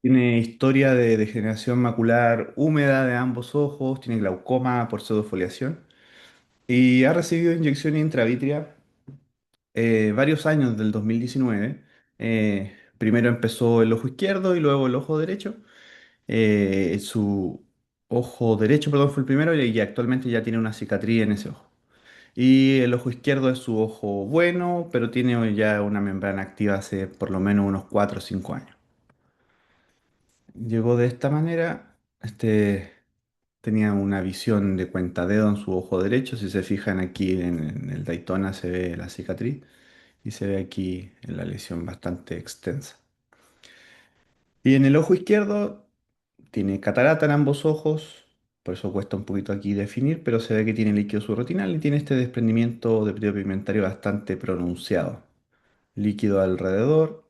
Tiene historia de degeneración macular húmeda de ambos ojos, tiene glaucoma por pseudofoliación y ha recibido inyección intravítrea varios años del 2019. Primero empezó el ojo izquierdo y luego el ojo derecho. Su ojo derecho, perdón, fue el primero y actualmente ya tiene una cicatriz en ese ojo. Y el ojo izquierdo es su ojo bueno, pero tiene ya una membrana activa hace por lo menos unos 4 o 5 años. Llegó de esta manera. Tenía una visión de cuentadedo en su ojo derecho. Si se fijan aquí en el Daytona se ve la cicatriz y se ve aquí en la lesión bastante extensa. Y en el ojo izquierdo tiene catarata en ambos ojos, por eso cuesta un poquito aquí definir, pero se ve que tiene líquido subretinal y tiene este desprendimiento de periodo pigmentario bastante pronunciado. Líquido alrededor.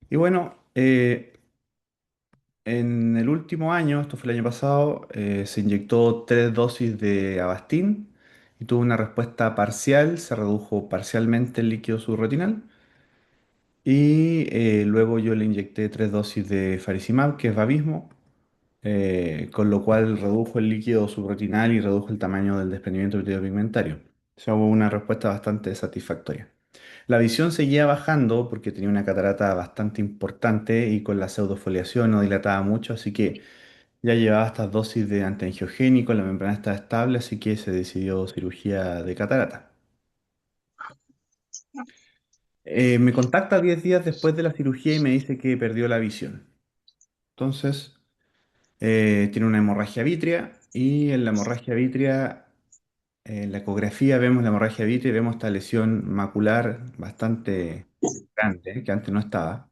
Y bueno, en el último año, esto fue el año pasado, se inyectó 3 dosis de Avastin y tuvo una respuesta parcial, se redujo parcialmente el líquido subretinal. Y luego yo le inyecté 3 dosis de faricimab, que es Vabismo, con lo cual redujo el líquido subretinal y redujo el tamaño del desprendimiento pigmentario. O sea, hubo una respuesta bastante satisfactoria. La visión seguía bajando porque tenía una catarata bastante importante y con la pseudofoliación no dilataba mucho, así que ya llevaba estas dosis de antiangiogénico, la membrana estaba estable, así que se decidió cirugía de catarata. Me contacta 10 días después de la cirugía y me dice que perdió la visión. Entonces, tiene una hemorragia vítrea y en la hemorragia vítrea, en la ecografía vemos la hemorragia vítrea y vemos esta lesión macular bastante grande, que antes no estaba.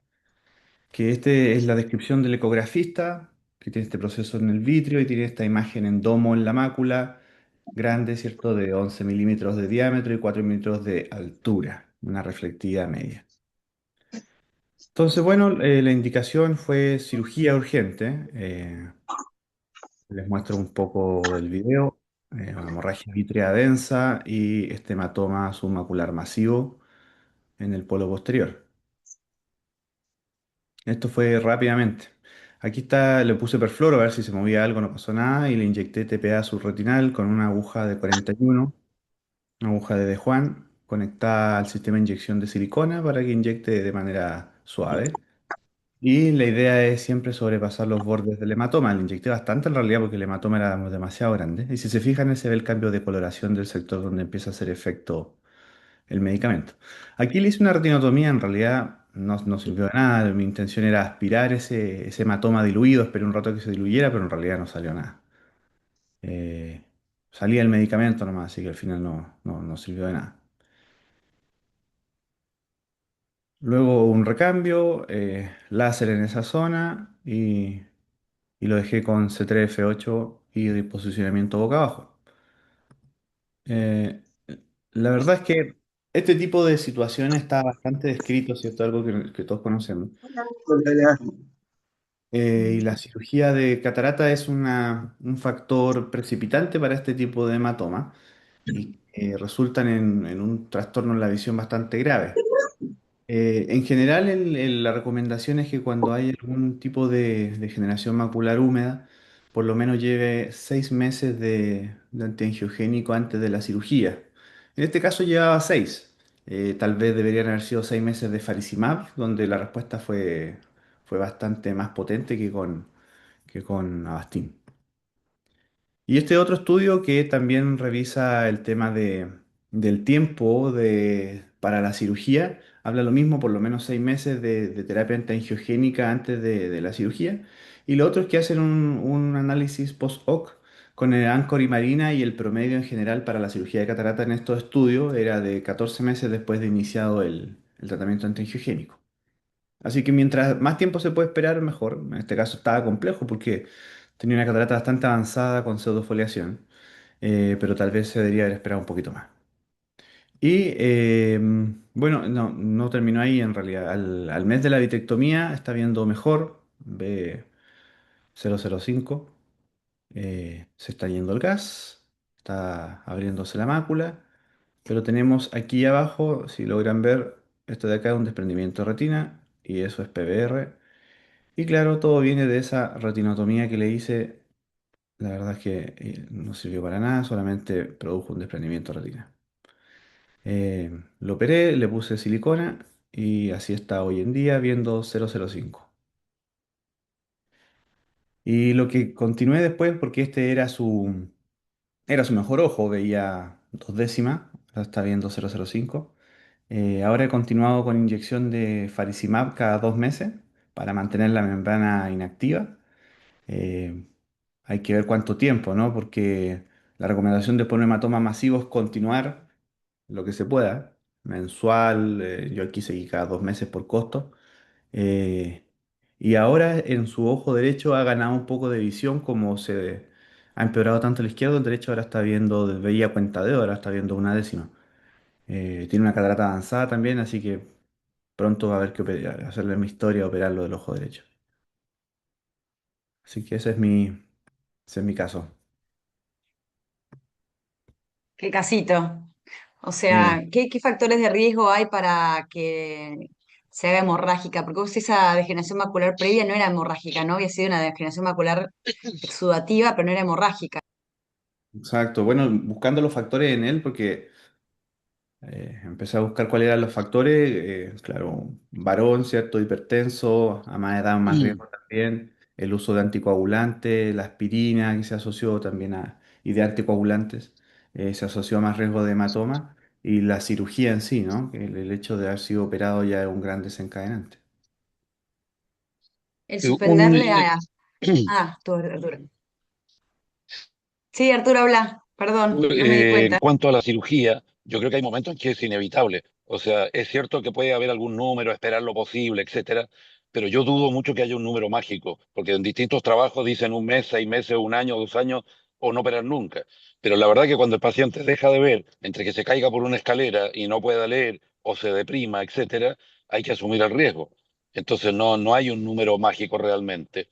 Que este es la descripción del ecografista, que tiene este proceso en el vitrio y tiene esta imagen en domo en la mácula, grande, ¿cierto? De 11 milímetros de diámetro y 4 milímetros de altura, una reflectividad media. Entonces, bueno, la indicación fue cirugía urgente. Les muestro un poco del video. Una hemorragia vítrea densa y este hematoma submacular masivo en el polo posterior. Esto fue rápidamente. Aquí está, le puse perfluoro a ver si se movía algo, no pasó nada, y le inyecté TPA subretinal con una aguja de 41, una aguja de Juan, conectada al sistema de inyección de silicona para que inyecte de manera suave. Y la idea es siempre sobrepasar los bordes del hematoma. Le inyecté bastante en realidad porque el hematoma era demasiado grande. Y si se fijan, se ve el cambio de coloración del sector donde empieza a hacer efecto el medicamento. Aquí le hice una retinotomía, en realidad no sirvió de nada. Mi intención era aspirar ese hematoma diluido, esperé un rato que se diluyera, pero en realidad no salió nada. Eh, Salía el medicamento nomás, así que al final no sirvió de nada. Luego un recambio, láser en esa zona y lo dejé con C3F8 y posicionamiento boca abajo. Eh, la verdad es que este tipo de situaciones está bastante descrito, ¿cierto? Algo que todos conocemos. Y la cirugía de catarata es un factor precipitante para este tipo de hematoma y resultan en un trastorno en la visión bastante grave. En general, la recomendación es que cuando hay algún tipo de degeneración macular húmeda, por lo menos lleve 6 meses de antiangiogénico antes de la cirugía. En este caso llevaba 6. Tal vez deberían haber sido 6 meses de faricimab, donde la respuesta fue bastante más potente que con Avastin. Y este otro estudio que también revisa el tema del tiempo para la cirugía, habla lo mismo, por lo menos 6 meses de terapia antiangiogénica antes de la cirugía. Y lo otro es que hacen un análisis post-hoc con el ANCOR y Marina y el promedio en general para la cirugía de catarata en estos estudios era de 14 meses después de iniciado el tratamiento antiangiogénico. Así que mientras más tiempo se puede esperar, mejor. En este caso estaba complejo porque tenía una catarata bastante avanzada con pseudofoliación, pero tal vez se debería haber esperado un poquito más. Y bueno, no terminó ahí en realidad. Al mes de la vitrectomía está viendo mejor, ve 0,05, se está yendo el gas, está abriéndose la mácula, pero tenemos aquí abajo, si logran ver, Esto de acá es un desprendimiento de retina y eso es PBR. Y claro, todo viene de esa retinotomía que le hice. La verdad es que no sirvió para nada, solamente produjo un desprendimiento de retina. Lo operé, le puse silicona y así está hoy en día viendo 0,05. Y lo que continué después, porque este era su mejor ojo, veía dos décimas, ahora está viendo 0,05. Ahora he continuado con inyección de faricimab cada 2 meses para mantener la membrana inactiva. Eh, Hay que ver cuánto tiempo, ¿no? Porque la recomendación de poner hematoma masivo es continuar lo que se pueda, mensual, yo aquí seguí cada 2 meses por costo. Eh, y ahora en su ojo derecho ha ganado un poco de visión, como se ha empeorado tanto el izquierdo, el derecho ahora está viendo, veía cuenta de ahora está viendo una décima. Tiene una catarata avanzada también, así que pronto va a haber que hacerle mi historia, operarlo del ojo derecho. Así que ese es mi caso. Qué casito. O sea, Sí. ¿qué factores de riesgo hay para que se haga hemorrágica? Porque vos esa degeneración macular previa no era hemorrágica, ¿no? Había sido una degeneración macular exudativa, pero no era hemorrágica. Exacto. Bueno, buscando los factores en él, porque empecé a buscar cuáles eran los factores. Claro, varón, ¿cierto? Hipertenso, a más edad, más riesgo también. El uso de anticoagulantes, la aspirina, que se asoció también y de anticoagulantes, se asoció a más riesgo de hematoma. Y la cirugía en sí, ¿no? Que el hecho de haber sido operado ya es un gran desencadenante. El Un, suspenderle a... Ah, tú, Arturo. Sí, Arturo, habla. Perdón, no me di en cuenta. cuanto a la cirugía, yo creo que hay momentos en que es inevitable. O sea, es cierto que puede haber algún número, esperar lo posible, etcétera, pero yo dudo mucho que haya un número mágico, porque en distintos trabajos dicen un mes, 6 meses, un año, 2 años, o no operar nunca. Pero la verdad que cuando el paciente deja de ver, entre que se caiga por una escalera y no pueda leer, o se deprima, etcétera, hay que asumir el riesgo. Entonces no hay un número mágico realmente.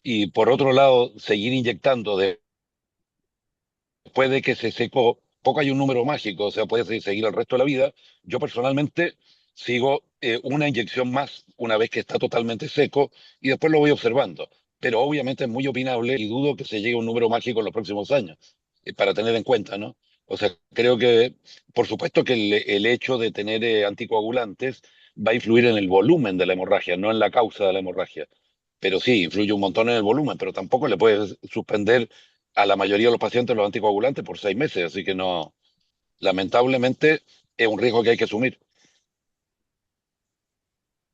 Y por otro lado, seguir inyectando después de que se secó, poco hay un número mágico, o sea, puede seguir el resto de la vida. Yo personalmente sigo una inyección más una vez que está totalmente seco y después lo voy observando. Pero obviamente es muy opinable y dudo que se llegue a un número mágico en los próximos años, para tener en cuenta, ¿no? O sea, creo que, por supuesto que el hecho de tener anticoagulantes va a influir en el volumen de la hemorragia, no en la causa de la hemorragia. Pero sí, influye un montón en el volumen, pero tampoco le puedes suspender a la mayoría de los pacientes los anticoagulantes por 6 meses, así que no, lamentablemente es un riesgo que hay que asumir.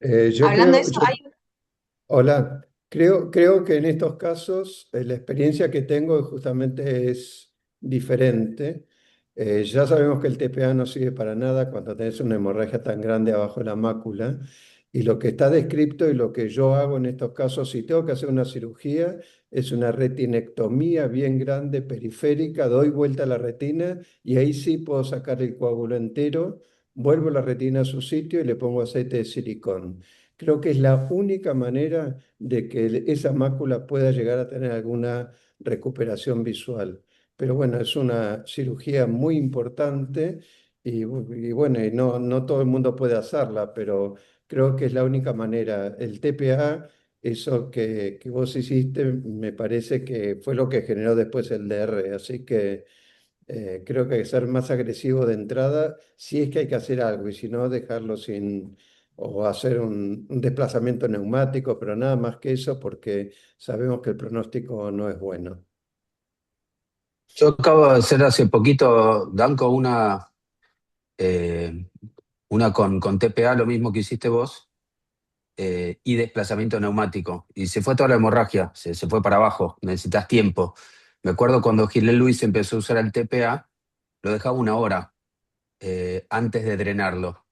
Yo Hablando de creo, eso, hola, creo que en estos casos la experiencia que tengo justamente es diferente. Ya sabemos que el TPA no sirve para nada cuando tenés una hemorragia tan grande abajo de la mácula. Y lo que está descrito y lo que yo hago en estos casos, si tengo que hacer una cirugía, es una retinectomía bien grande, periférica, doy vuelta a la retina y ahí sí puedo sacar el coágulo entero, vuelvo la retina a su sitio y le pongo aceite de silicón. Creo que es la única manera de que esa mácula pueda llegar a tener alguna recuperación visual. Pero bueno, es una cirugía muy importante y bueno, y no todo el mundo puede hacerla, pero creo que es la única manera. El TPA, eso que vos hiciste, me parece que fue lo que generó después el DR. Así que creo que hay que ser más agresivo de entrada si es que hay que hacer algo y si no, dejarlo sin o hacer un desplazamiento neumático, pero nada más que eso porque sabemos que el pronóstico no es bueno. Yo acabo de hacer hace poquito, Danco, eh, una con TPA, lo mismo que hiciste vos, y desplazamiento neumático. Y se fue toda la hemorragia, se fue para abajo, necesitas tiempo. Me acuerdo cuando Gilles Luis empezó a usar el TPA, lo dejaba 1 hora antes de drenarlo.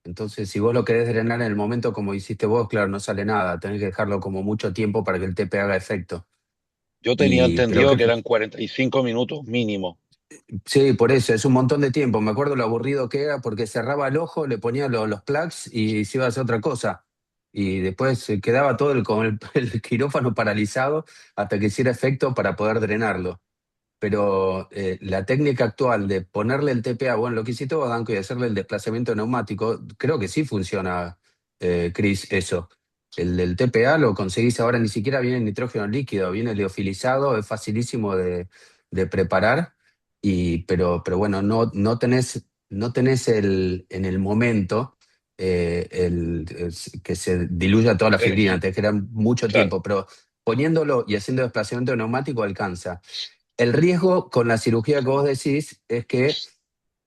Entonces, si vos lo querés drenar en el momento como hiciste vos, claro, no sale nada, tenés que dejarlo como mucho tiempo para que el TPA haga efecto. Yo tenía Pero entendido que eran 45 minutos mínimo. sí, por eso, es un montón de tiempo. Me acuerdo lo aburrido que era porque cerraba el ojo, le ponía los plugs y se iba a hacer otra cosa. Y después se quedaba todo con el, el quirófano paralizado hasta que hiciera efecto para poder drenarlo. pero la técnica actual de ponerle el TPA, bueno, lo que hiciste vos, Danco, y hacerle el desplazamiento neumático, creo que sí funciona, Chris, eso. El del TPA lo conseguís ahora, ni siquiera viene en nitrógeno líquido, viene liofilizado, es facilísimo de preparar, pero bueno, no tenés en el momento que se diluya toda la fibrina, El- te queda mucho claro, tiempo, pero poniéndolo y haciendo desplazamiento neumático alcanza. El riesgo con la cirugía que vos decís es que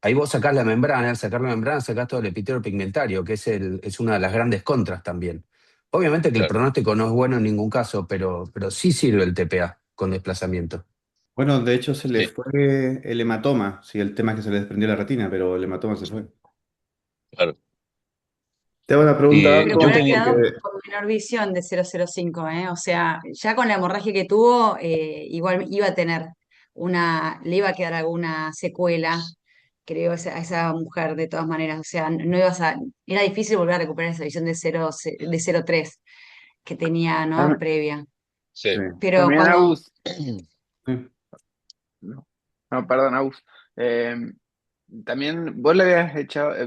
ahí vos sacás la membrana, al sacar la membrana sacás todo el epitelio pigmentario, que es una de las grandes contras también. Obviamente que el claro. pronóstico no es bueno en ningún caso, pero sí sirve el TPA con desplazamiento. Bueno, de hecho se le Sí, fue el hematoma, sí, el tema es que se le desprendió la retina, pero el hematoma se fue. claro. Te hago una pregunta, Y Pero Marco, yo habrá tenía, porque quedado con menor visión de 005, ¿eh? O sea, ya con la hemorragia que tuvo, igual iba a tener le iba a quedar alguna secuela, creo, a esa mujer de todas maneras. O sea, no ibas a, era difícil volver a recuperar esa visión de 03 que tenía, ¿no? tam- Previa. sí. sí, Pero También cuando, Agus, sí. no, no, perdón, Agus. Eh, También vos le habías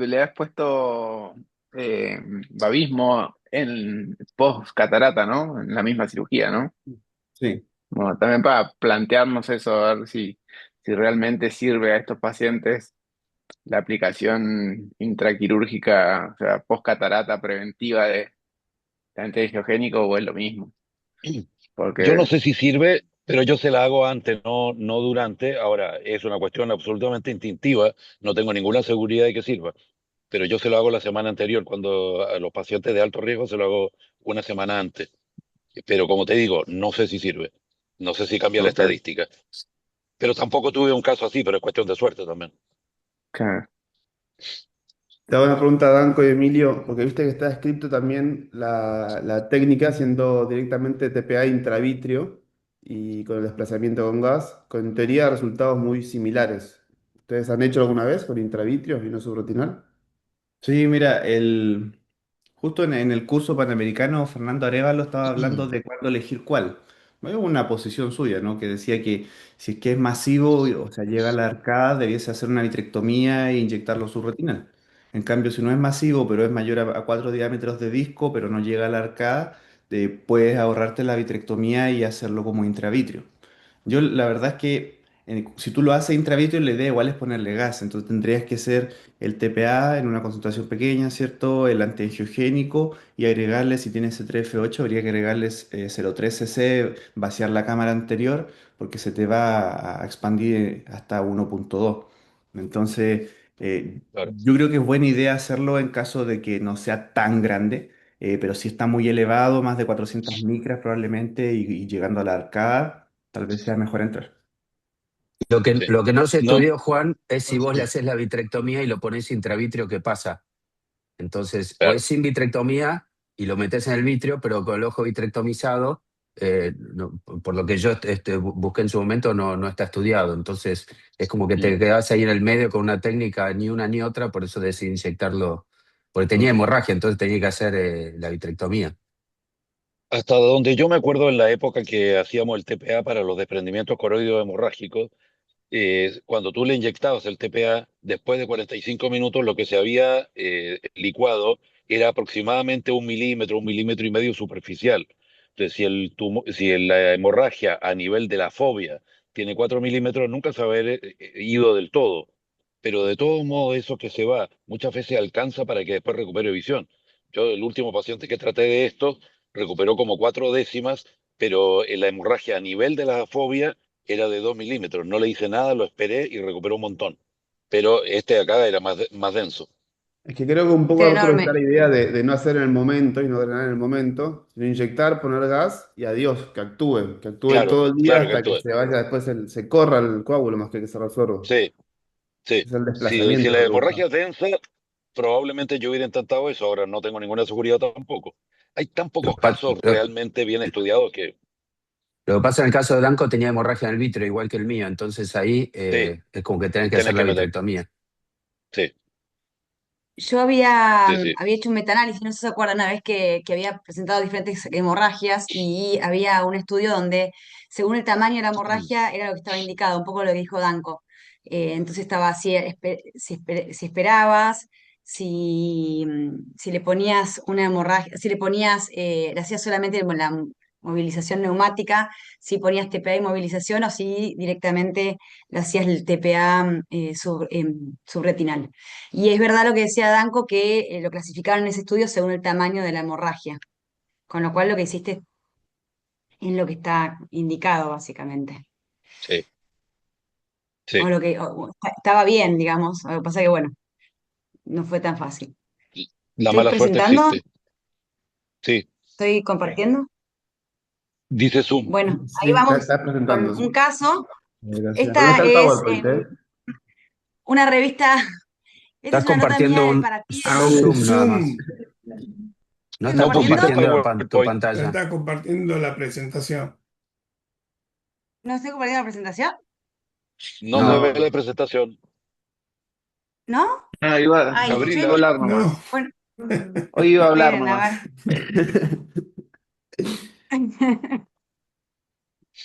le habías puesto eh, babismo en post catarata, ¿no? En la misma cirugía, ¿no? Sí. Bueno, también para plantearnos eso, a ver si realmente sirve a estos pacientes la aplicación intraquirúrgica, o sea, post catarata preventiva de antiangiogénico o es lo mismo. Yo no Porque, sé si sirve, pero yo se la hago antes, no durante. Ahora, es una cuestión absolutamente instintiva, no tengo ninguna seguridad de que sirva, pero yo se lo hago la semana anterior, cuando a los pacientes de alto riesgo se lo hago una semana antes. Pero como te digo, no sé si sirve, no sé si cambia la ok, estadística, pero tampoco tuve un caso así, pero es cuestión de suerte también. claro. Te hago una pregunta, Danco y Emilio, porque viste que está escrito también la técnica siendo directamente TPA intravitrio y con el desplazamiento con gas, con teoría resultados muy similares. ¿Ustedes han hecho alguna vez con intravitrio y no subrotinal? Sí, mira, justo en el curso panamericano, Fernando Arévalo estaba hablando de cuándo elegir cuál. Hay una posición suya, ¿no? Que decía que si es que es masivo, o sea, llega a la arcada, debiese hacer una vitrectomía e inyectarlo subretinal. En cambio, si no es masivo, pero es mayor a 4 diámetros de disco, pero no llega a la arcada, puedes ahorrarte la vitrectomía y hacerlo como intravitrio. Yo la verdad es que si tú lo haces intravitrio, la idea igual es ponerle gas, entonces tendrías que hacer el TPA en una concentración pequeña, ¿cierto? El antiangiogénico y agregarle, si tienes C3F8, habría que agregarles 0,3 cc, vaciar la cámara anterior, porque se te va a expandir hasta 1,2. Entonces, Claro. yo creo que es buena idea hacerlo en caso de que no sea tan grande, pero si está muy elevado, más de 400 micras probablemente, y llegando a la arcada, tal vez sea mejor entrar. Lo que, Sí. lo que no se No, estudió, Juan, es si vos le haces la vitrectomía y lo ponés intravitrio, ¿qué pasa? Entonces, o es claro, sin vitrectomía y lo metes en el vitrio, pero con el ojo vitrectomizado, por lo que yo busqué en su momento, no está estudiado. Entonces, es como que mm, te quedás ahí en el medio con una técnica, ni una ni otra, por eso decidí inyectarlo, porque tenía Mm. hemorragia, entonces tenía que hacer la vitrectomía. hasta donde yo me acuerdo en la época que hacíamos el TPA para los desprendimientos coroides hemorrágicos, cuando tú le inyectabas el TPA, después de 45 minutos lo que se había licuado era aproximadamente 1 milímetro, 1,5 milímetros superficial. Entonces, si la hemorragia a nivel de la fobia tiene 4 milímetros, nunca se va a haber ido del todo. Pero de todos modos, eso que se va muchas veces alcanza para que después recupere visión. Yo, el último paciente que traté de esto, recuperó como 4 décimas, pero en la hemorragia a nivel de la fobia era de 2 milímetros. No le hice nada, lo esperé y recuperó un montón. Pero este de acá era más denso. Es que creo que un poco, este Arturo, está enorme. la idea de no hacer en el momento y no drenar en el momento, sino inyectar, poner gas y adiós, que actúe Claro, todo el día claro que hasta que actúe. se vaya, después se corra el coágulo más que se resuelva. Sí, sí. Es el Si desplazamiento la lo que hemorragia busca. es densa, probablemente yo hubiera intentado eso. Ahora no tengo ninguna seguridad tampoco. Hay tan Lo, pocos que pa- casos lo- realmente bien estudiados que lo que pasa en el caso de Blanco tenía hemorragia en el vitrio, igual que el mío, entonces ahí sí, es como que tenés que hacer tenés la que meter. vitrectomía. Sí, Yo había, Sí, sí. había hecho un metaanálisis, no sé si se acuerdan, una vez que había presentado diferentes hemorragias y había un estudio donde, según el tamaño de la hemorragia, era lo que estaba indicado, un poco lo que dijo Danco. Entonces estaba así, si esperabas, si le ponías una hemorragia, si le ponías, le hacías solamente la movilización neumática, si ponías TPA y movilización o si directamente le hacías el TPA subretinal. Y es verdad lo que decía Danco, que lo clasificaron en ese estudio según el tamaño de la hemorragia, con lo cual lo que hiciste es lo que está indicado, básicamente. Sí, O sí. lo que estaba bien, digamos. Lo que pasa que, bueno, no fue tan fácil. La ¿Estoy mala suerte presentando? existe. Sí. ¿Estoy compartiendo? Dice Zoom. Bueno, ahí Sí, vamos estás con presentando. un caso. Gracias. ¿Dónde Esta está el es PowerPoint, una revista, esta Estás es una nota mía compartiendo para A Pibes. un Zoom nada más. Zoom. No ¿Estoy estás No pusiste el compartiendo? compartiendo tu PowerPoint. pantalla. Está compartiendo la presentación. ¿No estoy compartiendo la presentación? No se No. ve No. la presentación. ¿No? No, Ay, yo, iba a Abrila. hablar No. nomás. bueno, Hoy iba a hablar esperen, a nomás. ver.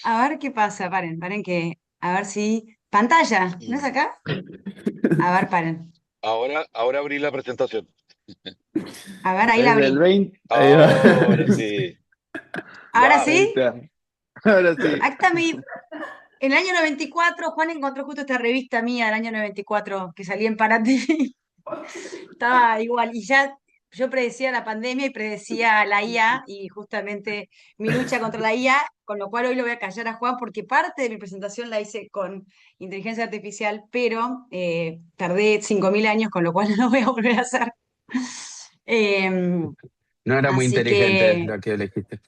A ver qué pasa, paren que, a ver si. Pantalla, ¿no es acá? A ver, paren. Ahora abrí la presentación. A ver, ahí la Es del abrí. 20. Ahí va. Ahora sí. ¿Ahora Wow. Ahí sí? está. Ahora sí. Acá está mi. En el año 94, Juan encontró justo esta revista mía del año 94 que salía en Paraty. Estaba igual. Y ya yo predecía la pandemia y predecía la IA y justamente mi lucha contra la IA, con lo cual hoy lo voy a callar a Juan porque parte de mi presentación la hice con inteligencia artificial, pero tardé 5.000 años, con lo cual no lo voy a volver a hacer. Em, No era muy Así inteligente que la que elegiste.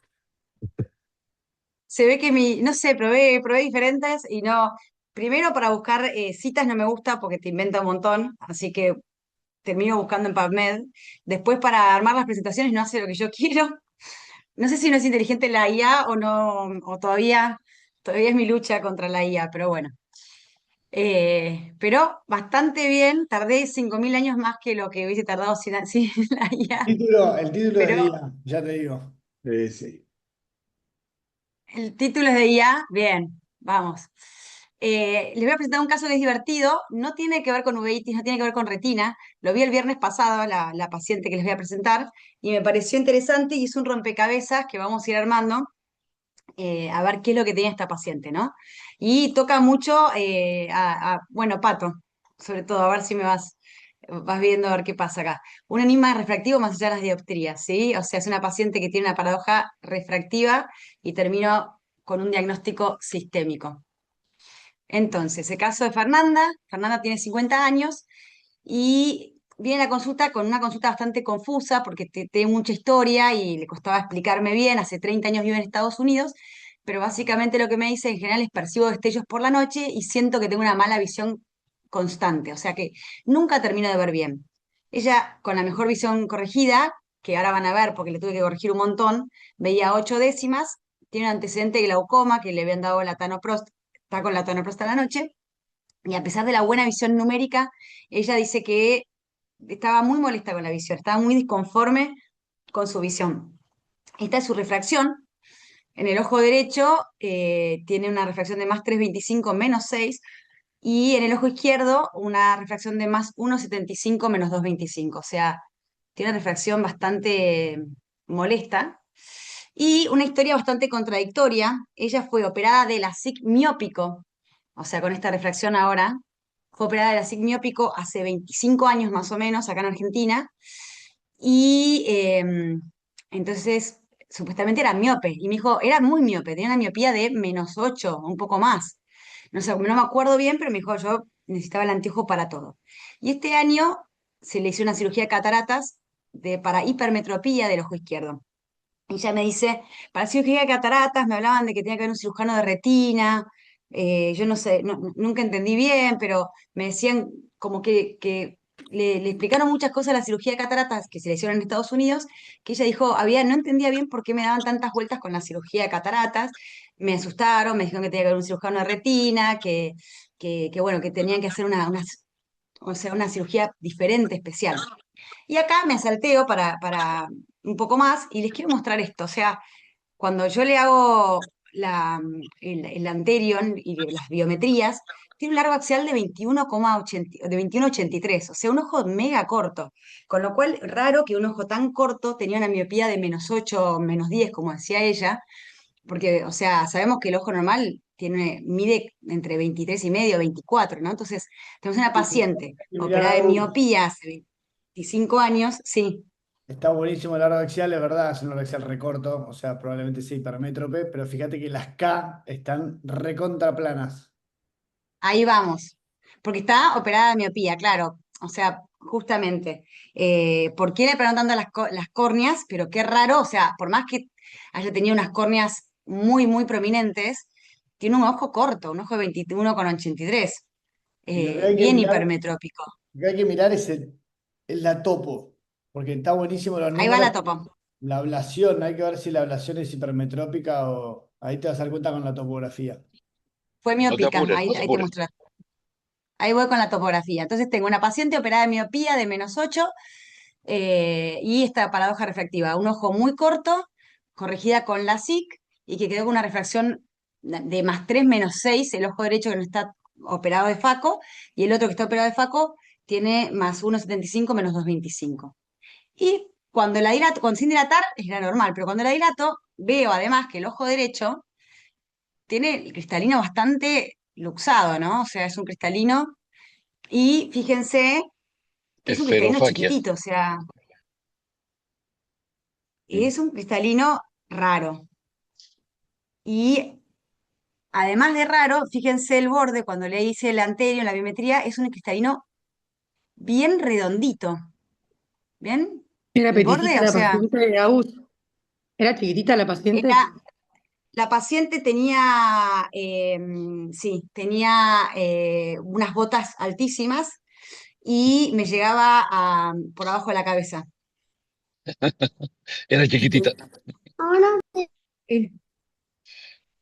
se ve que no sé, probé diferentes y no, primero para buscar citas no me gusta porque te inventa un montón, así que termino buscando en PubMed. Después para armar las presentaciones no hace lo que yo quiero. No sé si no es inteligente la IA o no, o todavía es mi lucha contra la IA, pero bueno. Pero bastante bien, tardé 5.000 años más que lo que hubiese tardado sin la IA, El título es pero de IA, ya te digo. Sí. el título es de IA, bien, vamos. Les voy a presentar un caso que es divertido, no tiene que ver con uveitis, no tiene que ver con retina. Lo vi el viernes pasado, la paciente que les voy a presentar, y me pareció interesante y es un rompecabezas que vamos a ir armando, a ver qué es lo que tenía esta paciente, ¿no? Y toca mucho bueno, Pato, sobre todo, a ver si vas viendo a ver qué pasa acá. Un enigma refractivo más allá de las dioptrías, ¿sí? O sea, es una paciente que tiene una paradoja refractiva y termino con un diagnóstico sistémico. Entonces, el caso de Fernanda. Fernanda tiene 50 años y viene a la consulta con una consulta bastante confusa porque tiene mucha historia y le costaba explicarme bien. Hace 30 años vive en Estados Unidos, pero básicamente lo que me dice en general es percibo destellos por la noche y siento que tengo una mala visión constante, o sea que nunca termino de ver bien. Ella, con la mejor visión corregida, que ahora van a ver porque le tuve que corregir un montón, veía 8 décimas, tiene un antecedente de glaucoma que le habían dado latanoprost, está con latanoprost a la noche, y a pesar de la buena visión numérica, ella dice que estaba muy molesta con la visión, estaba muy disconforme con su visión. Esta es su refracción. En el ojo derecho tiene una refracción de más 3,25 -6, y en el ojo izquierdo una refracción de más 1,75 -2,25. O sea, tiene una refracción bastante molesta. Y una historia bastante contradictoria. Ella fue operada del ASIC miópico, o sea, con esta refracción ahora. Fue operada del ASIC miópico hace 25 años más o menos, acá en Argentina. Y entonces, supuestamente era miope. Y me dijo, era muy miope, tenía una miopía de -8, un poco más. No sé, no me acuerdo bien, pero me dijo, yo necesitaba el anteojo para todo. Y este año se le hizo una cirugía de cataratas para hipermetropía del ojo izquierdo. Y ella me dice, para cirugía de cataratas me hablaban de que tenía que haber un cirujano de retina. Yo no sé, nunca entendí bien, pero me decían como que le explicaron muchas cosas a la cirugía de cataratas que se le hicieron en Estados Unidos, que ella dijo, no entendía bien por qué me daban tantas vueltas con la cirugía de cataratas. Me asustaron, me dijeron que tenía que haber un cirujano de retina, bueno, que tenían que hacer o sea, una cirugía diferente, especial. Y acá me salteo para un poco más y les quiero mostrar esto. O sea, cuando yo le hago el anterior y las biometrías, tiene un largo axial de 21,80 de 21,83, o sea, un ojo mega corto. Con lo cual, raro que un ojo tan corto tenía una miopía de -8, -10, como decía ella, porque, o sea, sabemos que el ojo normal mide entre 23,5 y 24, ¿no? Entonces, tenemos una paciente Y mirar operada de algo, miopía hace 25 años, sí. está buenísimo el largo axial, es verdad, es un largo axial recorto, o sea, probablemente sea hipermétrope, pero fíjate que las K están recontraplanas. Ahí vamos, porque está operada de miopía, claro. O sea, justamente, ¿por qué le operaron tanto las córneas? Pero qué raro, o sea, por más que haya tenido unas córneas muy, muy prominentes, tiene un ojo corto, un ojo de 21,83, Y lo que hay que bien mirar, hipermetrópico. lo que hay que mirar es la topo, porque está buenísimo los Ahí va números. la topo. La ablación, hay que ver si la ablación es hipermetrópica o ahí te vas a dar cuenta con la topografía. Fue No te miópica, apures, ahí, no te ahí te apures. muestro. Ahí voy con la topografía. Entonces tengo una paciente operada de miopía de -8 y esta paradoja refractiva. Un ojo muy corto, corregida con la SIC y que quedó con una refracción de +3, -6, el ojo derecho que no está operado de FACO y el otro que está operado de FACO tiene +1,75, -2,25. Y cuando la dilato, con sin dilatar es la normal, pero cuando la dilato veo además que el ojo derecho tiene el cristalino bastante luxado, ¿no? O sea, es un cristalino y fíjense que es un cristalino Esferofaquia. chiquitito, o sea, Mm. es un cristalino raro. Y además de raro, fíjense el borde, cuando le hice el anterior en la biometría, es un cristalino bien redondito. ¿Bien? Era El borde, peticita o la sea, paciente, Agus. Era chiquitita la paciente. era, la paciente tenía, sí, tenía unas botas altísimas y me llegaba por abajo de la cabeza. Era chiquitita. Eh,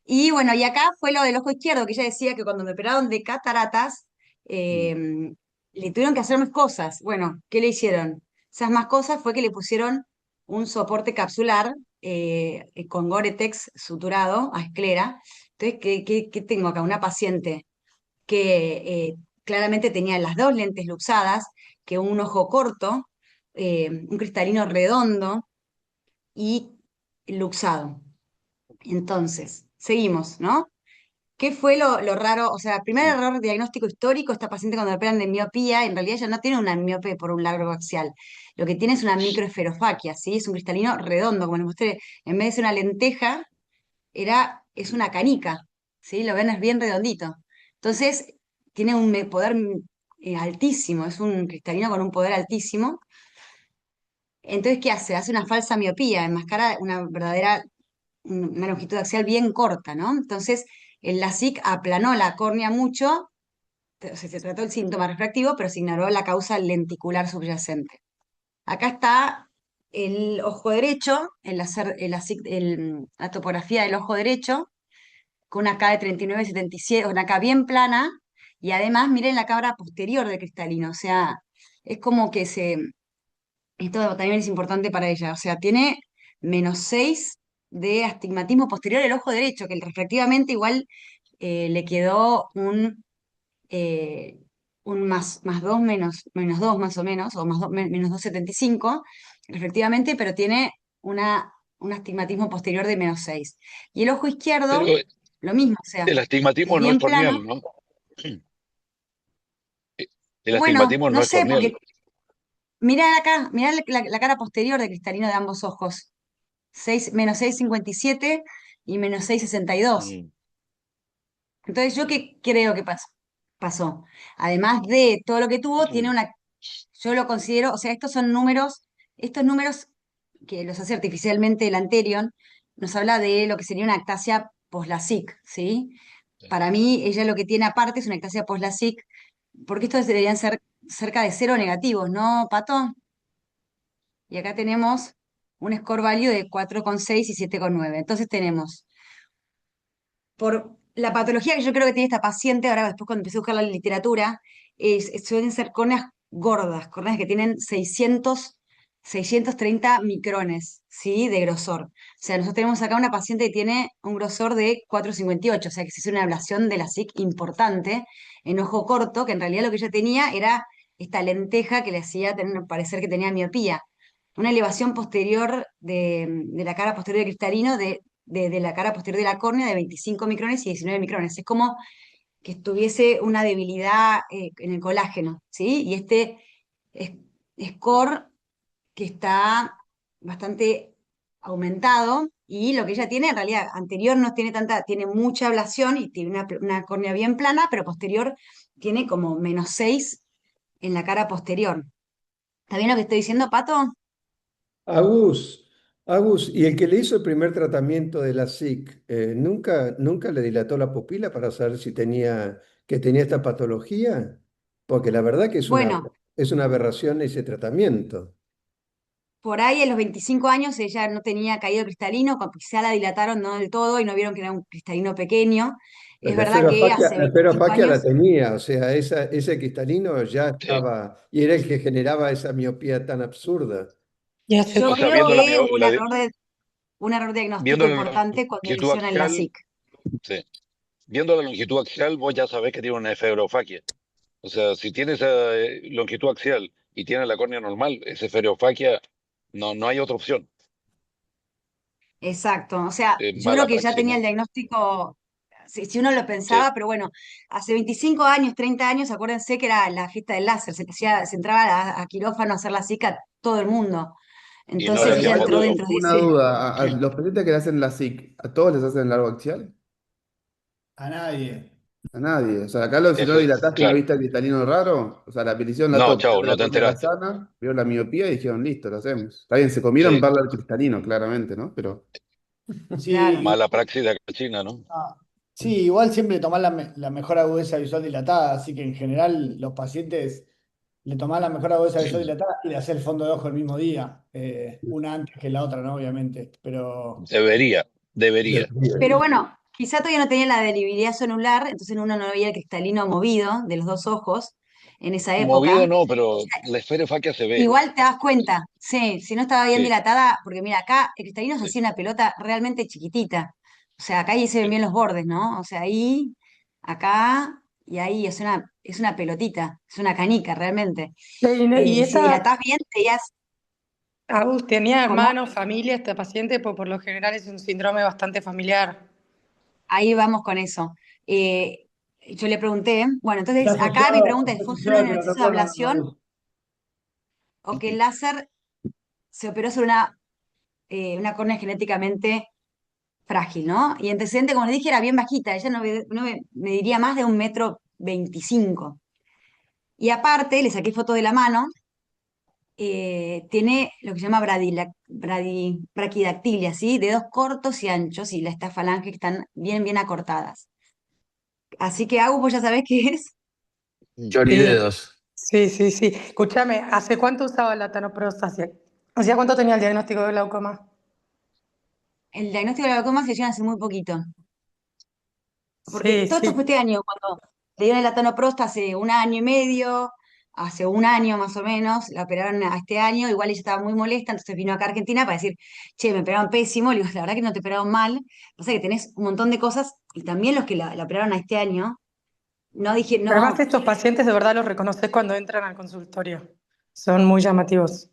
Y bueno, y acá fue lo del ojo izquierdo, que ella decía que cuando me operaron de cataratas, Mm. le tuvieron que hacer más cosas. Bueno, ¿qué le hicieron? Esas más cosas fue que le pusieron un soporte capsular con Gore-Tex suturado a esclera. Entonces, ¿qué tengo acá? Una paciente que claramente tenía las dos lentes luxadas, que un ojo corto, un cristalino redondo y luxado. Entonces, seguimos, ¿no? ¿Qué fue lo raro? O sea, primer Mm. error diagnóstico histórico, esta paciente cuando le operan de miopía, en realidad ella no tiene una miope por un largo axial. Lo que tiene es una microesferofaquia, ¿sí? Es un cristalino redondo, como les mostré. En vez de ser una lenteja, es una canica, ¿sí? Lo ven, es bien redondito. Entonces, tiene un poder altísimo, es un cristalino con un poder altísimo. Entonces, ¿qué hace? Hace una falsa miopía, enmascara una verdadera una longitud axial bien corta, ¿no? Entonces, el LASIK aplanó la córnea mucho, o sea, se trató el síntoma refractivo, pero se ignoró la causa lenticular subyacente. Acá está el ojo derecho, la topografía del ojo derecho, con una K de 39,77, una K bien plana, y además miren la cámara posterior del cristalino, o sea, es como que esto también es importante para ella. O sea, tiene -6 de astigmatismo posterior el ojo derecho, que refractivamente igual le quedó eh, un +2, -2 más o menos, o -2,75 efectivamente, pero tiene un astigmatismo posterior de -6. Y el ojo Pero izquierdo, lo mismo, o sea, el es astigmatismo no es bien plano. corneal, ¿no? El Bueno, astigmatismo no no es sé, corneal. porque mirá acá, mirá la cara posterior de cristalino de ambos ojos. -6,57 y -6,62. Mm. Entonces, ¿yo qué creo que pasó? Además de todo lo que tuvo, tiene yo lo considero, o sea, estos números que los hace artificialmente el Anterion, nos habla de lo que sería una ectasia post-LASIK, ¿sí? Para mí, ella lo que tiene aparte es una ectasia post-LASIK, porque estos deberían ser cerca de cero negativos, ¿no, Pato? Y acá tenemos un score value de 4,6 y 7,9. Entonces tenemos, por la patología que yo creo que tiene esta paciente, ahora después cuando empecé a buscar la literatura, suelen ser córneas gordas, córneas que tienen 630 micrones, ¿sí? De grosor. O sea, nosotros tenemos acá una paciente que tiene un grosor de 4,58, o sea, que se hizo una ablación de la SIC importante en ojo corto, que en realidad lo que ella tenía era esta lenteja que le hacía parecer que tenía miopía. Una elevación posterior de la cara posterior de cristalino de la cara posterior de la córnea de 25 micrones y 19 micrones. Es como que tuviese una debilidad en el colágeno, ¿sí? Y este es- score que está bastante aumentado y lo que ella tiene en realidad anterior no tiene tanta, tiene mucha ablación y tiene una córnea bien plana, pero posterior tiene como -6 en la cara posterior. ¿Está bien lo que estoy diciendo, Pato? Agus, Agus, ¿y el que le hizo el primer tratamiento de la SIC, nunca le dilató la pupila para saber si que tenía esta patología? Porque la verdad que Bueno, es una aberración ese tratamiento. por ahí en los 25 años ella no tenía caído cristalino, quizá la dilataron no del todo y no vieron que era un cristalino pequeño. Es verdad que hace La 25 esferofaquia la años, tenía, o sea, ese cristalino ya Sí. estaba, y era el que generaba esa miopía tan absurda. ¿Y hace yo O sea, creo cuánto? que hubo un error diagnóstico viendo la importante cuando le longitud hicieron el axial, LASIK. sí. Viendo la longitud axial, vos ya sabés que tiene una esferofaquia. O sea, si tiene esa longitud axial y tiene la córnea normal, esa esferofaquia, no hay otra opción. Exacto, o sea, yo creo Mala que ya praxis, tenía el ¿no? diagnóstico, si uno lo Sí. pensaba, pero bueno, hace 25 años, 30 años, acuérdense que era la gesta del láser, se entraba a quirófano a hacer la SICA todo el mundo. Y no le Entonces ella hacían entró fotos de dentro ojo. de Una ese. duda, a los pacientes que le hacen la SIC, ¿a todos les hacen largo axial? A nadie. A nadie. O sea, acá lo, si no lo dilataste y no Claro. viste el cristalino raro, o sea, la petición la No, toca, chao, la no te córnea era enteraste. sana, vieron la miopía y dijeron, listo, lo hacemos. Está bien, se comieron Sí. verla al cristalino, claramente, ¿no? Pero Sí, Claro. Mala praxis de acá en China, ¿no? ah, sí, igual siempre tomar la mejor agudeza visual dilatada, así que en general los pacientes le toman la mejor agudeza visual dilatada y le hacer el fondo de ojo el mismo día, una antes que la otra, ¿no? Obviamente, pero Debería. Pero bueno, quizá todavía no tenía la debilidad sonular, entonces uno no veía el cristalino movido de los dos ojos en esa Movido época. no, pero la esferofaquia se ve. Igual te das cuenta, sí, si no estaba bien Sí, dilatada, porque mira, acá el cristalino se sí, hacía una pelota realmente chiquitita. O sea, acá ahí se ven sí. bien los bordes, ¿no? O sea, ahí, acá y ahí es una pelotita, es una canica realmente. Y Si esta, dilatás bien, te dirías, Agus, ¿tenía ¿cómo? hermanos, familia esta paciente? Pues por lo general es un síndrome bastante familiar. Ahí vamos con eso. Yo le pregunté, bueno, entonces acá mi pregunta es, está ¿fue solo asociado en al el exceso de queratocono, ablación o que el láser se operó sobre una córnea genéticamente frágil, ¿no? Y antecedente, como les dije, era bien bajita, ella me diría más de 1,25 m. Y aparte, le saqué foto de la mano, tiene lo que se llama braquidactilia, ¿sí? Dedos cortos y anchos y estas falanges que están bien, bien acortadas. Así que Agus, vos ya sabés qué es. Sí, Lloridedos. sí, sí, sí. Escúchame, ¿hace cuánto usaba la tanoprostasia? ¿Hacía cuánto tenía el diagnóstico de glaucoma? El diagnóstico de la glaucoma se hizo hace muy poquito, porque Sí, todo esto fue sí. este año, cuando le dieron el latanoprosta hace un año y medio, hace un año más o menos, la operaron a este año, igual ella estaba muy molesta, entonces vino acá a Argentina para decir, che, me operaron pésimo, le digo, la verdad que no te operaron mal, pasa que tenés un montón de cosas, y también los que la operaron a este año, no dije, Además, no. estos pacientes de verdad los reconoces cuando entran al consultorio. Son muy llamativos.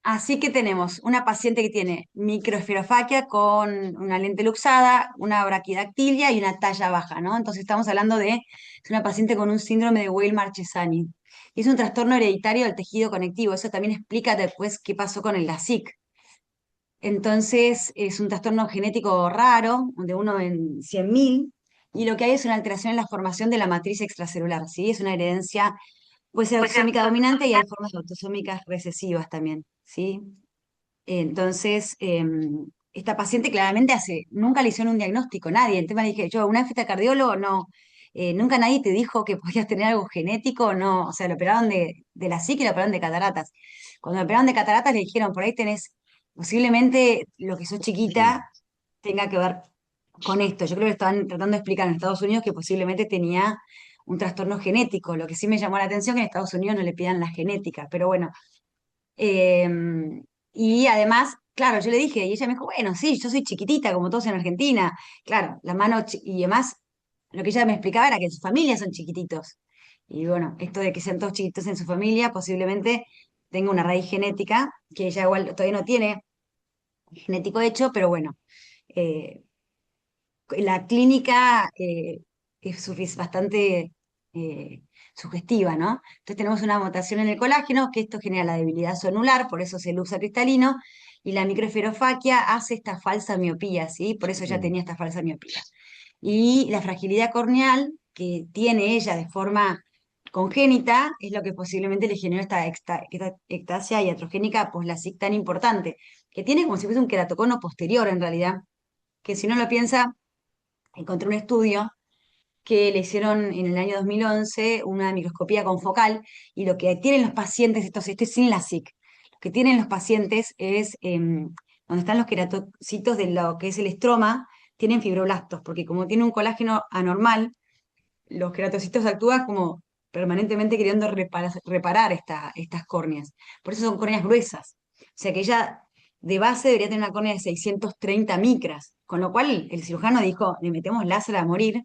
Así que tenemos una paciente que tiene microesferofaquia con una lente luxada, una braquidactilia y una talla baja, ¿no? Entonces estamos hablando es una paciente con un síndrome de Weill-Marchesani. Y es un trastorno hereditario del tejido conectivo. Eso también explica después qué pasó con el LASIK. Entonces es un trastorno genético raro, de uno en 100.000, y lo que hay es una alteración en la formación de la matriz extracelular, ¿sí? Es una herencia, puede ser autosómica dominante y hay formas autosómicas recesivas también, ¿sí? Entonces, esta paciente claramente nunca le hicieron un diagnóstico, nadie. El tema le dije, yo, una cardiólogo, no. Nunca nadie te dijo que podías tener algo genético, no. O sea, lo operaron de la psique y lo operaron de cataratas. Cuando lo operaron de cataratas le dijeron, por ahí tenés, posiblemente lo que sos chiquita tenga que ver con esto. Yo creo que estaban tratando de explicar en Estados Unidos que posiblemente tenía un trastorno genético. Lo que sí me llamó la atención que en Estados Unidos no le pidan la genética, pero bueno. Eh, y además, claro, yo le dije, y ella me dijo, bueno, sí, yo soy chiquitita, como todos en Argentina. Claro, la mano, y además, lo que ella me explicaba era que en su familia son chiquititos. Y bueno, esto de que sean todos chiquitos en su familia, posiblemente tenga una raíz genética, que ella igual todavía no tiene genético hecho, pero bueno, eh, la clínica bastante eh, sugestiva, ¿no? Entonces tenemos una mutación en el colágeno, que esto genera la debilidad zonular, por eso se lo usa cristalino, y la microesferofaquia hace esta falsa miopía, ¿sí? Por eso ella tenía esta falsa miopía. Y la fragilidad corneal que tiene ella de forma congénita es lo que posiblemente le generó esta ectasia iatrogénica post-LASIK tan importante, que tiene como si fuese un queratocono posterior en realidad, que si uno lo piensa, encontré un estudio que le hicieron en el año 2011 una microscopía confocal y lo que tienen los pacientes, esto es sin LASIK, lo que tienen los pacientes es donde están los queratocitos de lo que es el estroma, tienen fibroblastos, porque como tiene un colágeno anormal, los queratocitos actúan como permanentemente queriendo reparar estas córneas. Por eso son córneas gruesas. O sea que ella de base debería tener una córnea de 630 micras, con lo cual el cirujano dijo, le metemos láser a morir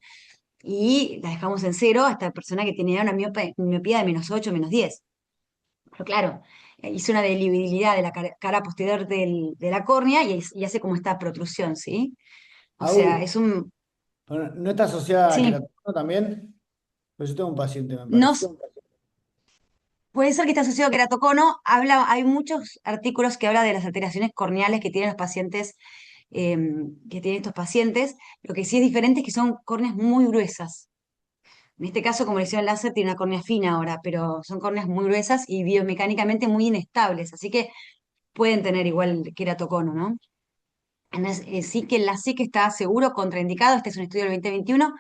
y la dejamos en cero a esta persona que tenía una miopía de -8, -10. Pero claro, hizo una delibilidad de la cara posterior de la córnea y hace como esta protrusión, ¿sí? O sea, Aún, es un... bueno, ¿no está asociada a Sí, queratocono también? Pues yo tengo un paciente, me no, parece. puede ser que esté asociado a queratocono. Hay muchos artículos que hablan de las alteraciones corneales que tienen los pacientes, que tienen estos pacientes. Lo que sí es diferente es que son córneas muy gruesas. En este caso, como le hicieron láser, tiene una córnea fina ahora, pero son córneas muy gruesas y biomecánicamente muy inestables, así que pueden tener igual queratocono, ¿no? Sí que la SIC está seguro contraindicado, este es un estudio del 2021,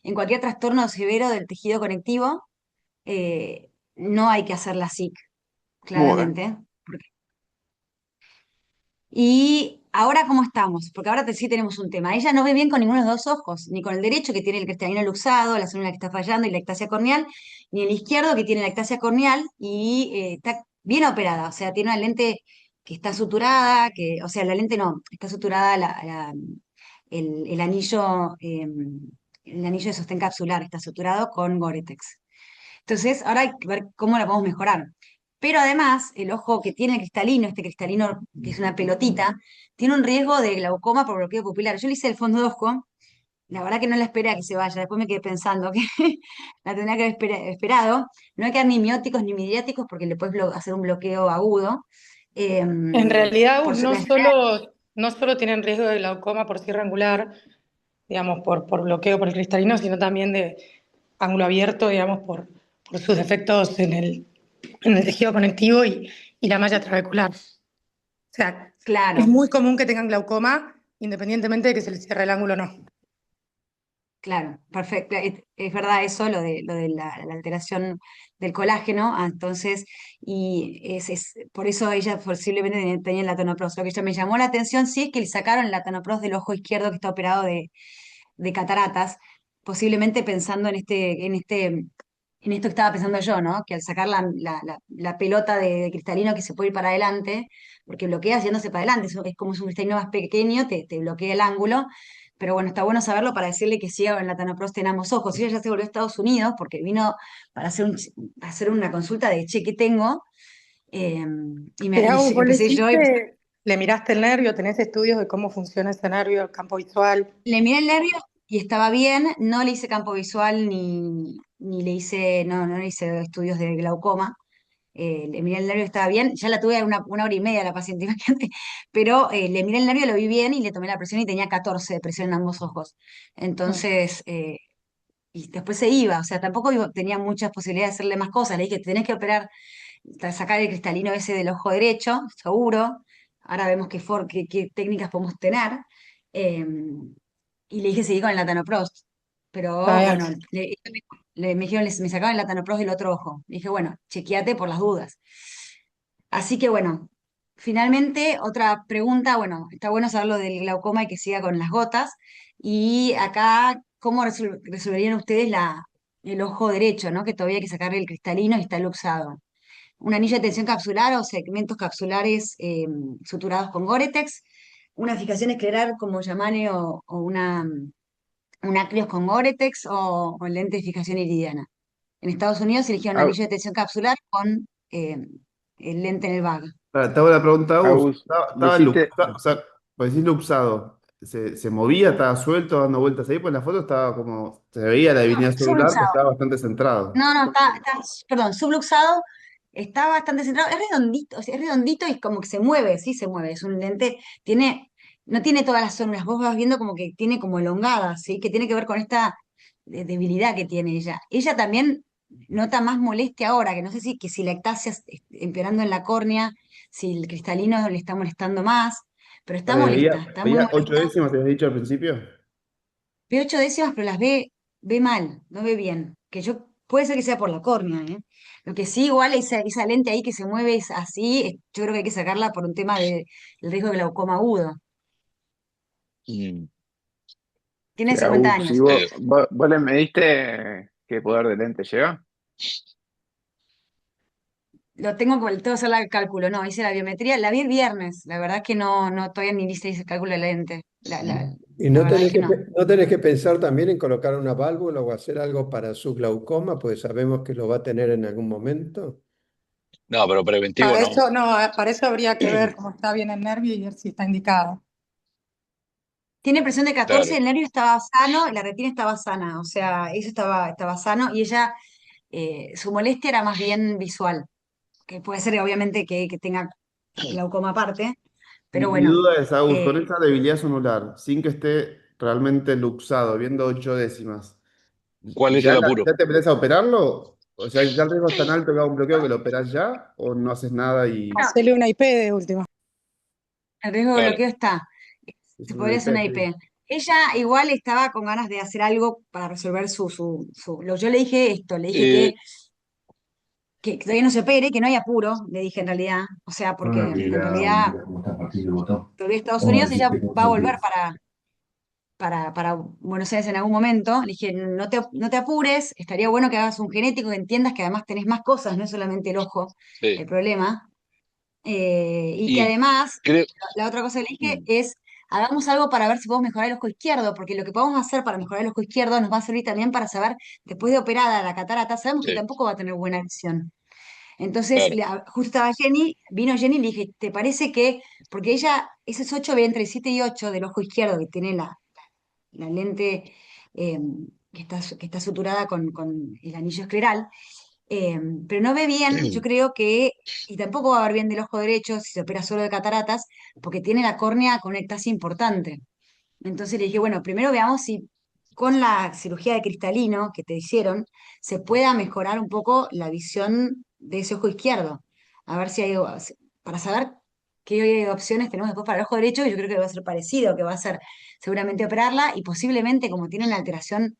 en cualquier trastorno severo del tejido conectivo, no hay que hacer la SIC, Bueno, claramente. Y ahora, ¿cómo estamos? Porque ahora sí tenemos un tema. Ella no ve bien con ninguno de los dos ojos, ni con el derecho, que tiene el cristalino luxado, la zona en la que está fallando y la ectasia corneal, ni el izquierdo, que tiene la ectasia corneal y está bien operada. O sea, tiene una lente que está suturada, o sea, la lente no, está suturada el anillo de sostén capsular, está suturado con Goretex. Entonces, ahora hay que ver cómo la podemos mejorar. Pero además, el ojo que tiene el cristalino, este cristalino que es una pelotita, tiene un riesgo de glaucoma por bloqueo pupilar. Yo le hice el fondo de ojo, la verdad que no la esperé a que se vaya, después me quedé pensando que la tendría que haber esperado. No hay que dar ni mióticos ni midriáticos porque le puedes hacer un bloqueo agudo. En realidad, Por no solo tienen riesgo de glaucoma por cierre angular, digamos, por bloqueo por el cristalino, sino también de ángulo abierto, digamos, por sus defectos en el tejido conectivo y la malla trabecular. O sea, es claro. muy común que tengan glaucoma, independientemente de que se les cierre el ángulo o no. Claro, perfecto. Es verdad eso, lo de la alteración del colágeno. Entonces, y por eso ella posiblemente tenía el latanoprost. Lo que ya me llamó la atención sí es que le sacaron el latanoprost del ojo izquierdo que está operado de cataratas, posiblemente pensando en esto que estaba pensando yo, ¿no? Que al sacar la pelota de cristalino que se puede ir para adelante, porque bloquea haciéndose para adelante, es como es un cristalino más pequeño, te bloquea el ángulo. Pero bueno, está bueno saberlo para decirle que siga en la Tanoprost en ambos ojos. Ella ya se volvió a Estados Unidos porque vino para hacer una consulta de che, ¿qué tengo? Eh, y Pero vos le empecé yo y hiciste, le miraste el nervio, tenés estudios de cómo funciona ese nervio, el campo visual. le miré el nervio y estaba bien. No le hice campo visual ni le hice, no le hice estudios de glaucoma. Le miré el nervio, estaba bien. Ya la tuve una hora y media la paciente, imagínate. Pero le miré el nervio, lo vi bien y le tomé la presión y tenía 14 de presión en ambos ojos. Mm. Entonces, y después se iba, o sea, tampoco tenía muchas posibilidades de hacerle más cosas. Le dije, tenés que operar, sacar el cristalino ese del ojo derecho, seguro. Ahora vemos qué técnicas podemos tener. Eh, y le dije, seguí con el latanoprost. Está Pero bien. bueno, me dijeron, me sacaban el latanoprost del otro ojo. Le dije, bueno, chequeate por las dudas. Así que bueno, finalmente otra pregunta, bueno, está bueno saber lo del glaucoma y que siga con las gotas. Y acá, ¿cómo resolverían ustedes el ojo derecho, ¿no? Que todavía hay que sacarle el cristalino y está luxado. Un anillo de tensión capsular o segmentos capsulares suturados con Góretex, una fijación escleral como Yamane o un Acrios con Góretex o lente de fijación iridiana. En Estados Unidos eligieron un Au- anillo de tensión capsular con el lente en el bag. Te hago la pregunta, Agus. Agus, me Estaba hiciste, luxado, o sea, por decir luxado, se movía, estaba suelto, dando vueltas ahí, pues la foto estaba como, se veía la No, divinidad celular, pero subluxado. estaba bastante centrado. No, no, perdón, subluxado, está bastante centrado, es redondito, o sea, es redondito y como que se mueve, sí se mueve, es un lente, no tiene todas las sombras, vos vas viendo como que tiene como elongada, ¿sí? Que tiene que ver con esta debilidad que tiene ella. Ella también nota más molestia ahora, que no sé si la ectasia empeorando en la córnea, si el cristalino le está molestando más, pero está Vale, molesta, está muy veía ocho molesta. décimas, te habías dicho al principio. Ve 8 décimas, pero las ve mal, no ve bien. Que yo, puede ser que sea por la córnea, ¿eh? Lo que sí, igual esa lente ahí que se mueve es así, yo creo que hay que sacarla por un tema del riesgo de glaucoma agudo. Mm. Tiene 50 Agus, si años. vos le mediste qué poder de lente lleva. Tengo que hacer el cálculo, no, hice la biometría, la vi el viernes, la verdad es que no, todavía ni hice el cálculo de la lente. Y La no verdad es tenés que que, no. no tenés que pensar también en colocar una válvula o hacer algo para su glaucoma, pues sabemos que lo va a tener en algún momento. No, pero preventivo Para no. eso, no, para eso habría que ver cómo está bien el nervio y ver si está indicado. Tiene presión de 14, Claro. el nervio estaba sano, la retina estaba sana, o sea, eso estaba sano y ella, su molestia era más bien visual, que puede ser obviamente que tenga glaucoma aparte, pero Mi bueno, duda es, Agus, con eh, esa debilidad sonular, sin que esté realmente luxado, viendo ocho décimas, ¿Cuál es ¿ya, el apuro? ya te metes a operarlo? O sea, ¿ya el riesgo es tan alto que haga un bloqueo que lo operás ya? ¿O no haces nada y Hacele una IP de última. el riesgo de Claro. bloqueo está, es se una podría hacer una IP? IP. Ella igual estaba con ganas de hacer algo para resolver yo le dije esto, le dije Eh, que todavía no se opere, que no hay apuro, le dije en realidad, o sea, porque Hola, en querida, realidad buen día, ¿cómo estás? Martín de Botón. todavía Estados Vamos a Unidos ella decirte cómo va a son volver tus. para Buenos Aires en algún momento. Le dije, no te apures, estaría bueno que hagas un genético, que entiendas que además tenés más cosas, no es solamente el ojo sí. el problema. Y que Y además, creo. la otra cosa que le dije Mm, es, hagamos algo para ver si podemos mejorar el ojo izquierdo, porque lo que podemos hacer para mejorar el ojo izquierdo nos va a servir también para saber, después de operada la catarata, sabemos que sí, tampoco va a tener buena visión. Entonces, claro. justo estaba Jenny, vino Jenny y le dije, ¿te parece que, porque ella, esos 8 ve entre 7 y 8 del ojo izquierdo, que tiene la lente eh, que está suturada con el anillo escleral, eh, pero no ve bien, yo creo que, y tampoco va a ver bien del ojo derecho si se opera solo de cataratas, porque tiene la córnea con una ectasia importante. Entonces le dije, bueno, primero veamos si con la cirugía de cristalino que te hicieron, se pueda mejorar un poco la visión de ese ojo izquierdo. A ver si hay, para saber qué opciones tenemos después para el ojo derecho, que yo creo que va a ser parecido, que va a ser seguramente operarla y posiblemente, como tiene una alteración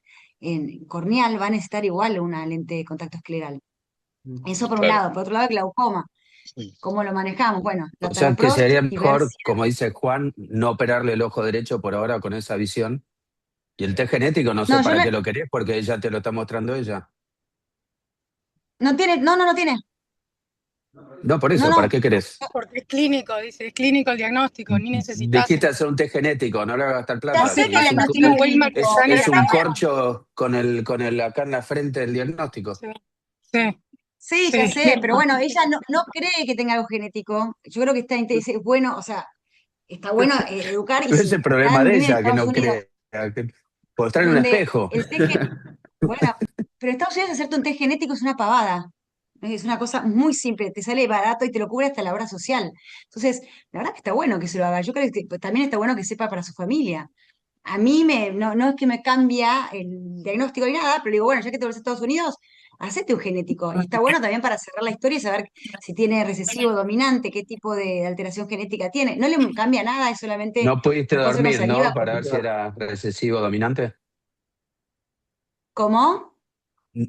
corneal, va a necesitar igual una lente de contacto escleral. Eso por un Claro. lado. Por otro lado, el glaucoma. Mm. ¿Cómo lo manejamos? Bueno, la O sea que Taraprost sería y ver mejor, si como dice Juan, no operarle el ojo derecho por ahora con esa visión. Y el test genético no sé no, para qué lo querés porque ella te lo está mostrando ella. no tiene, no tiene. No, por No, eso, ¿para no. qué querés? Porque es clínico, dice, es clínico el diagnóstico, ni necesitas. Dijiste hacer un test genético, no le va a gastar Ya plata. sé Sí, que el es un, diagnóstico Tiene es un Weimark clínico, de es sangre pero un también. corcho con el acá en la frente del diagnóstico. Sí, sí, sí, ya sí, sé, pero clínico. bueno, ella no cree que tenga algo genético. Yo creo que es bueno, o sea, está bueno educar y Pero si es el acá problema de vive en ella que Estados no Unidos, crea. Mostrarle un donde espejo. el bueno, pero en Estados Unidos hacerte un test genético es una pavada. Es una cosa muy simple, te sale barato y te lo cubre hasta la obra social. Entonces, la verdad que está bueno que se lo haga. Yo creo que también está bueno que sepa para su familia. A mí no es que me cambia el diagnóstico ni nada, pero digo, bueno, ya que te vas a Estados Unidos, hacete un genético. Y está bueno también para cerrar la historia y saber si tiene recesivo dominante, qué tipo de alteración genética tiene. No le cambia nada, es solamente, No pudiste lo puede hacer con dormir, saliva. ¿no? Para ver si era recesivo dominante. ¿Cómo?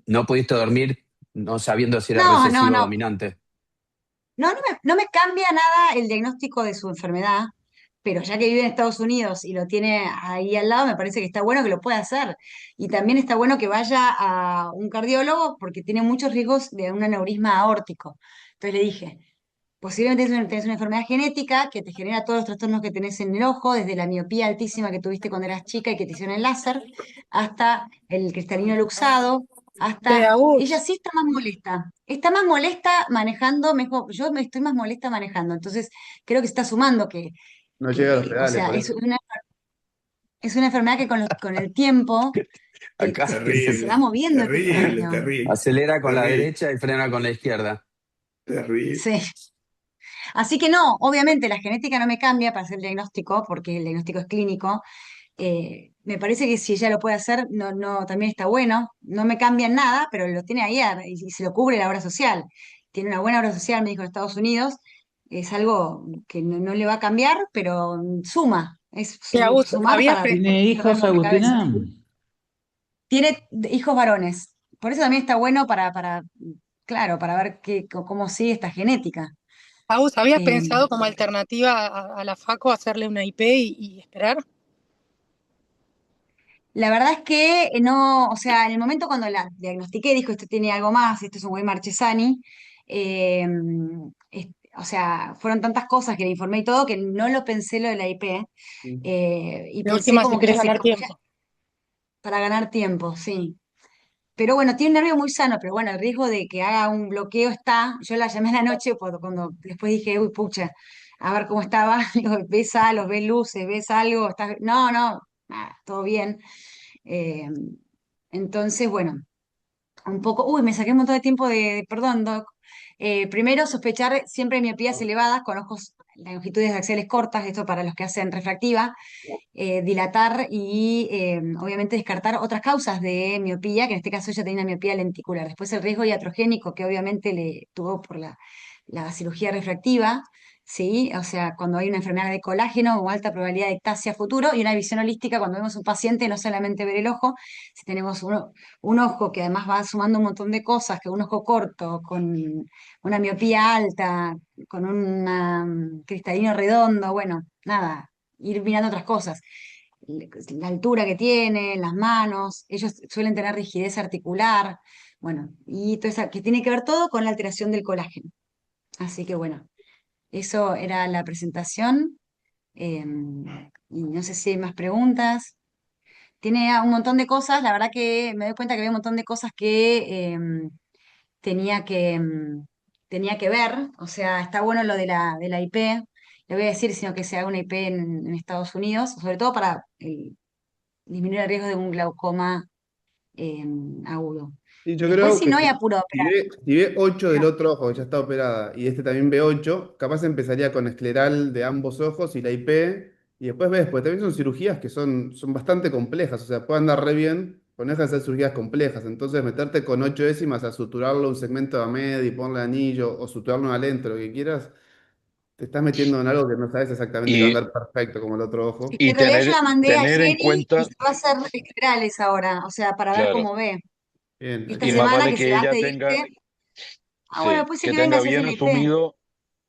No pudiste dormir no sabiendo si era No, no, recesivo no. dominante. No me cambia nada el diagnóstico de su enfermedad, pero ya que vive en Estados Unidos y lo tiene ahí al lado, me parece que está bueno que lo pueda hacer. Y también está bueno que vaya a un cardiólogo porque tiene muchos riesgos de un aneurisma aórtico. Entonces le dije, posiblemente tenés una enfermedad genética que te genera todos los trastornos que tenés en el ojo, desde la miopía altísima que tuviste cuando eras chica y que te hicieron el láser, hasta el cristalino luxado, hasta... Ella Agus, sí está más molesta. Está más molesta manejando, mejor, yo me estoy más molesta manejando. Entonces, creo que se está sumando No llega a los o pedales, sea, por eso. es una enfermedad que con el tiempo Acá se va Terrible, moviendo el terrible, cristalino. terrible, acelera con la terrible, derecha y frena con la izquierda. terrible. Sí. Así que no, obviamente la genética no me cambia para hacer el diagnóstico, porque el diagnóstico es clínico. Me parece que si ella lo puede hacer, no, no, también está bueno. No me cambia en nada, pero lo tiene ahí y se lo cubre la obra social. Tiene una buena obra social, me dijo, en Estados Unidos. Es algo que no le va a cambiar, pero suma. Es Agus, sumar para ¿Tiene hijos, cerrarnos la cabeza. Agustina? Tiene hijos varones. Por eso también está bueno claro, para ver cómo sigue esta genética. Agus, ¿habías Eh, pensado como alternativa a la Faco hacerle una IP y esperar? La verdad es que no, o sea, en el momento cuando la diagnostiqué, dijo, esto tiene algo más, esto es un güey Marchesani, eh, o sea, fueron tantas cosas que le informé y todo que no lo pensé lo de la IP, y De pensé última, si como que ella querés se ganar quedó tiempo. para ganar tiempo, sí. Pero bueno, tiene un nervio muy sano, pero bueno, el riesgo de que haga un bloqueo está. Yo la llamé a la noche cuando después dije, uy, pucha, a ver cómo estaba, digo, ves algo, ves luces, ves algo, no, no, nada, todo bien. Eh, entonces, bueno, un poco, uy, me saqué un montón de tiempo perdón, Doc. Primero, sospechar siempre miopías elevadas con ojos, longitudes axiales cortas, esto para los que hacen refractiva, dilatar y obviamente descartar otras causas de miopía, que en este caso ella tenía una miopía lenticular. Después el riesgo iatrogénico que obviamente le tuvo por la cirugía refractiva, ¿sí? O sea, cuando hay una enfermedad de colágeno o alta probabilidad de ectasia futuro y una visión holística cuando vemos un paciente, no solamente ver el ojo, si tenemos un ojo que además va sumando un montón de cosas, que un ojo corto, con una miopía alta, con un cristalino redondo, bueno, nada, ir mirando otras cosas. La altura que tiene, las manos, ellos suelen tener rigidez articular, bueno, y todo eso, que tiene que ver todo con la alteración del colágeno. Así que bueno, eso era la presentación. eh, y no sé si hay más preguntas. Tiene un montón de cosas, la verdad que me doy cuenta que había un montón de cosas que tenía tenía que ver, o sea, está bueno lo de la IP, le voy a decir, sino que se haga una IP en Estados Unidos, sobre todo para disminuir el riesgo de un glaucoma eh, agudo. Y yo Después, creo si que no hay apuro de operar. si ve 8 del Claro. otro ojo, que ya está operada, y este también ve 8 capaz empezaría con escleral de ambos ojos y la IP, y después ves, pues también son cirugías que son bastante complejas, o sea, puede andar re bien, pero no dejan de ser cirugías complejas, entonces meterte con 8 décimas a suturarlo un segmento de AMED y ponerle anillo, o suturarlo una lente, lo que quieras, te estás metiendo en algo que no sabes exactamente que va a Y, andar perfecto como el otro Es ojo. que y en realidad yo tener, la mandé a tener en Jenny y cuenta, se va a hacer integrales ahora, o sea, para ver claro, cómo ve. Bien, Esta y más semana vale que se que va a ella pedirte, tenga, bueno, sí, puede ser que venga a hacerse una IP.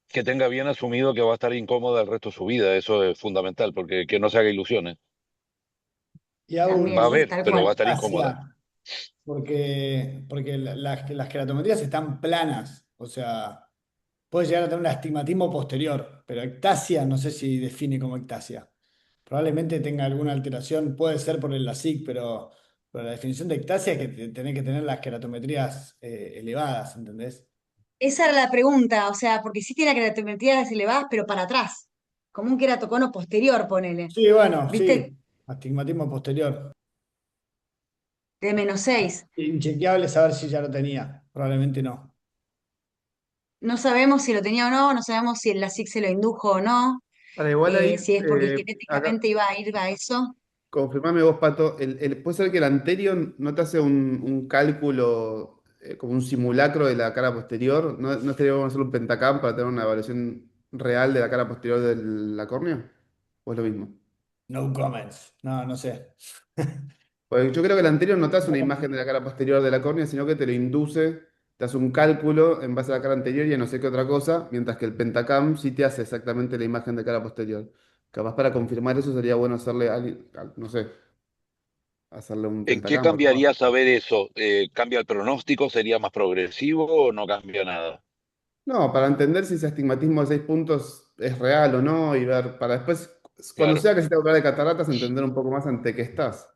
que tenga bien asumido que va a estar incómoda el resto de su vida. Eso es fundamental, porque que no se haga ilusiones. Y Va a También, ver, tal pero va cual. a estar incómoda. ectasia, porque las queratometrías están planas, o sea, puede llegar a tener un astigmatismo posterior, pero ectasia no sé si define como ectasia. Probablemente tenga alguna alteración, puede ser por el LASIK, pero la definición de ectasia es que tenés que tener las queratometrías elevadas, ¿entendés? Esa era la pregunta, o sea, porque sí tiene la keratometría elevadas, pero para atrás, como un queratocono posterior, ponele. Sí, bueno, ¿Viste? sí, astigmatismo posterior. De -6. Inchequeable saber si ya lo tenía, probablemente no. No sabemos si lo tenía o no, no sabemos si el LASIK se lo indujo o no, Ahora, igual ahí, si es porque acá, genéticamente iba a ir a eso. confirmame vos, Pato, puede ser que el anterior no te hace un cálculo, como un simulacro de la cara posterior. ¿No estaría bueno hacer un pentacam para tener una evaluación real de la cara posterior de la córnea? ¿O es lo mismo? No comments. No, no sé. Pues yo creo que el anterior no te hace una imagen de la cara posterior de la córnea, sino que te lo induce, te hace un cálculo en base a la cara anterior y a no sé qué otra cosa, mientras que el pentacam sí te hace exactamente la imagen de cara posterior. Capaz para confirmar eso sería bueno hacerle, no sé, hacerle un ¿En qué pentacam o algo. cambiaría saber eso? ¿Cambia el pronóstico? ¿Sería más progresivo o no cambia nada? No, para entender si ese astigmatismo de 6 puntos es real o no y ver, para después, cuando Claro, sea que se te va a hablar de cataratas, entender un poco más ante qué estás.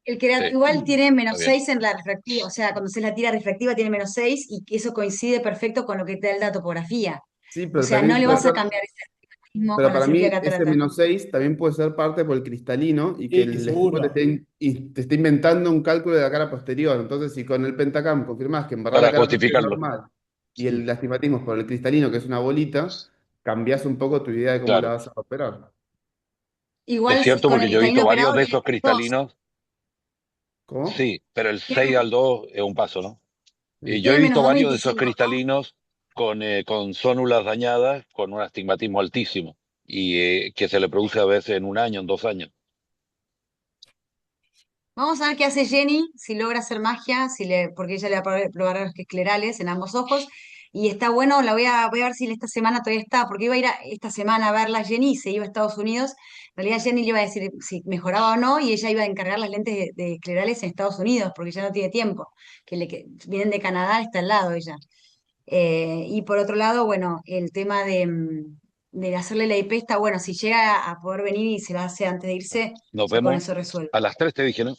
El que sí, igual tiene está menos bien. 6 en la refractiva, o sea, cuando se la tira refractiva tiene -6 y que eso coincide perfecto con lo que te da la topografía. Sí, O pero sea, no también le puede vas a ser, cambiar ese ritmo pero con la para cirugía mí de ese catarata. -6 también puede ser parte por el cristalino y que Sí, el espejo seguro. te esté inventando un cálculo de la cara posterior. Entonces, si con el pentacam confirmás que en verdad la Para cara posterior es justificarlo. normal y Sí, el astigmatismo es por el cristalino, que es una bolita, cambiás un poco tu idea de cómo la claro. vas a operar. Es Igual cierto con el porque yo he cristalino visto varios operado de tiene esos dos. cristalinos. ¿Cómo? Sí, pero el 6 Tiene, al 2 es un paso, ¿no? Y Sí. yo he tiene visto varios de esos -2,25, ¿no? cristalinos con zónulas dañadas, con un astigmatismo altísimo, y que se le produce a veces en un año, en 2 años. Vamos a ver qué hace Jenny, si logra hacer magia, porque ella le va a probar los esclerales en ambos ojos. Y está bueno, voy a ver si esta semana todavía está, porque iba a ir esta semana a verla Jenny, se iba a Estados Unidos. En realidad Jenny le iba a decir si mejoraba o no, y ella iba a encargar las lentes de esclerales en Estados Unidos, porque ya no tiene tiempo. Que vienen de Canadá, está al lado ella. Y por otro lado, bueno, el tema de hacerle la IP está bueno, si llega a poder venir y se la hace antes de irse, Nos ya con vemos eso resuelve. a las 3, te dije, ¿no?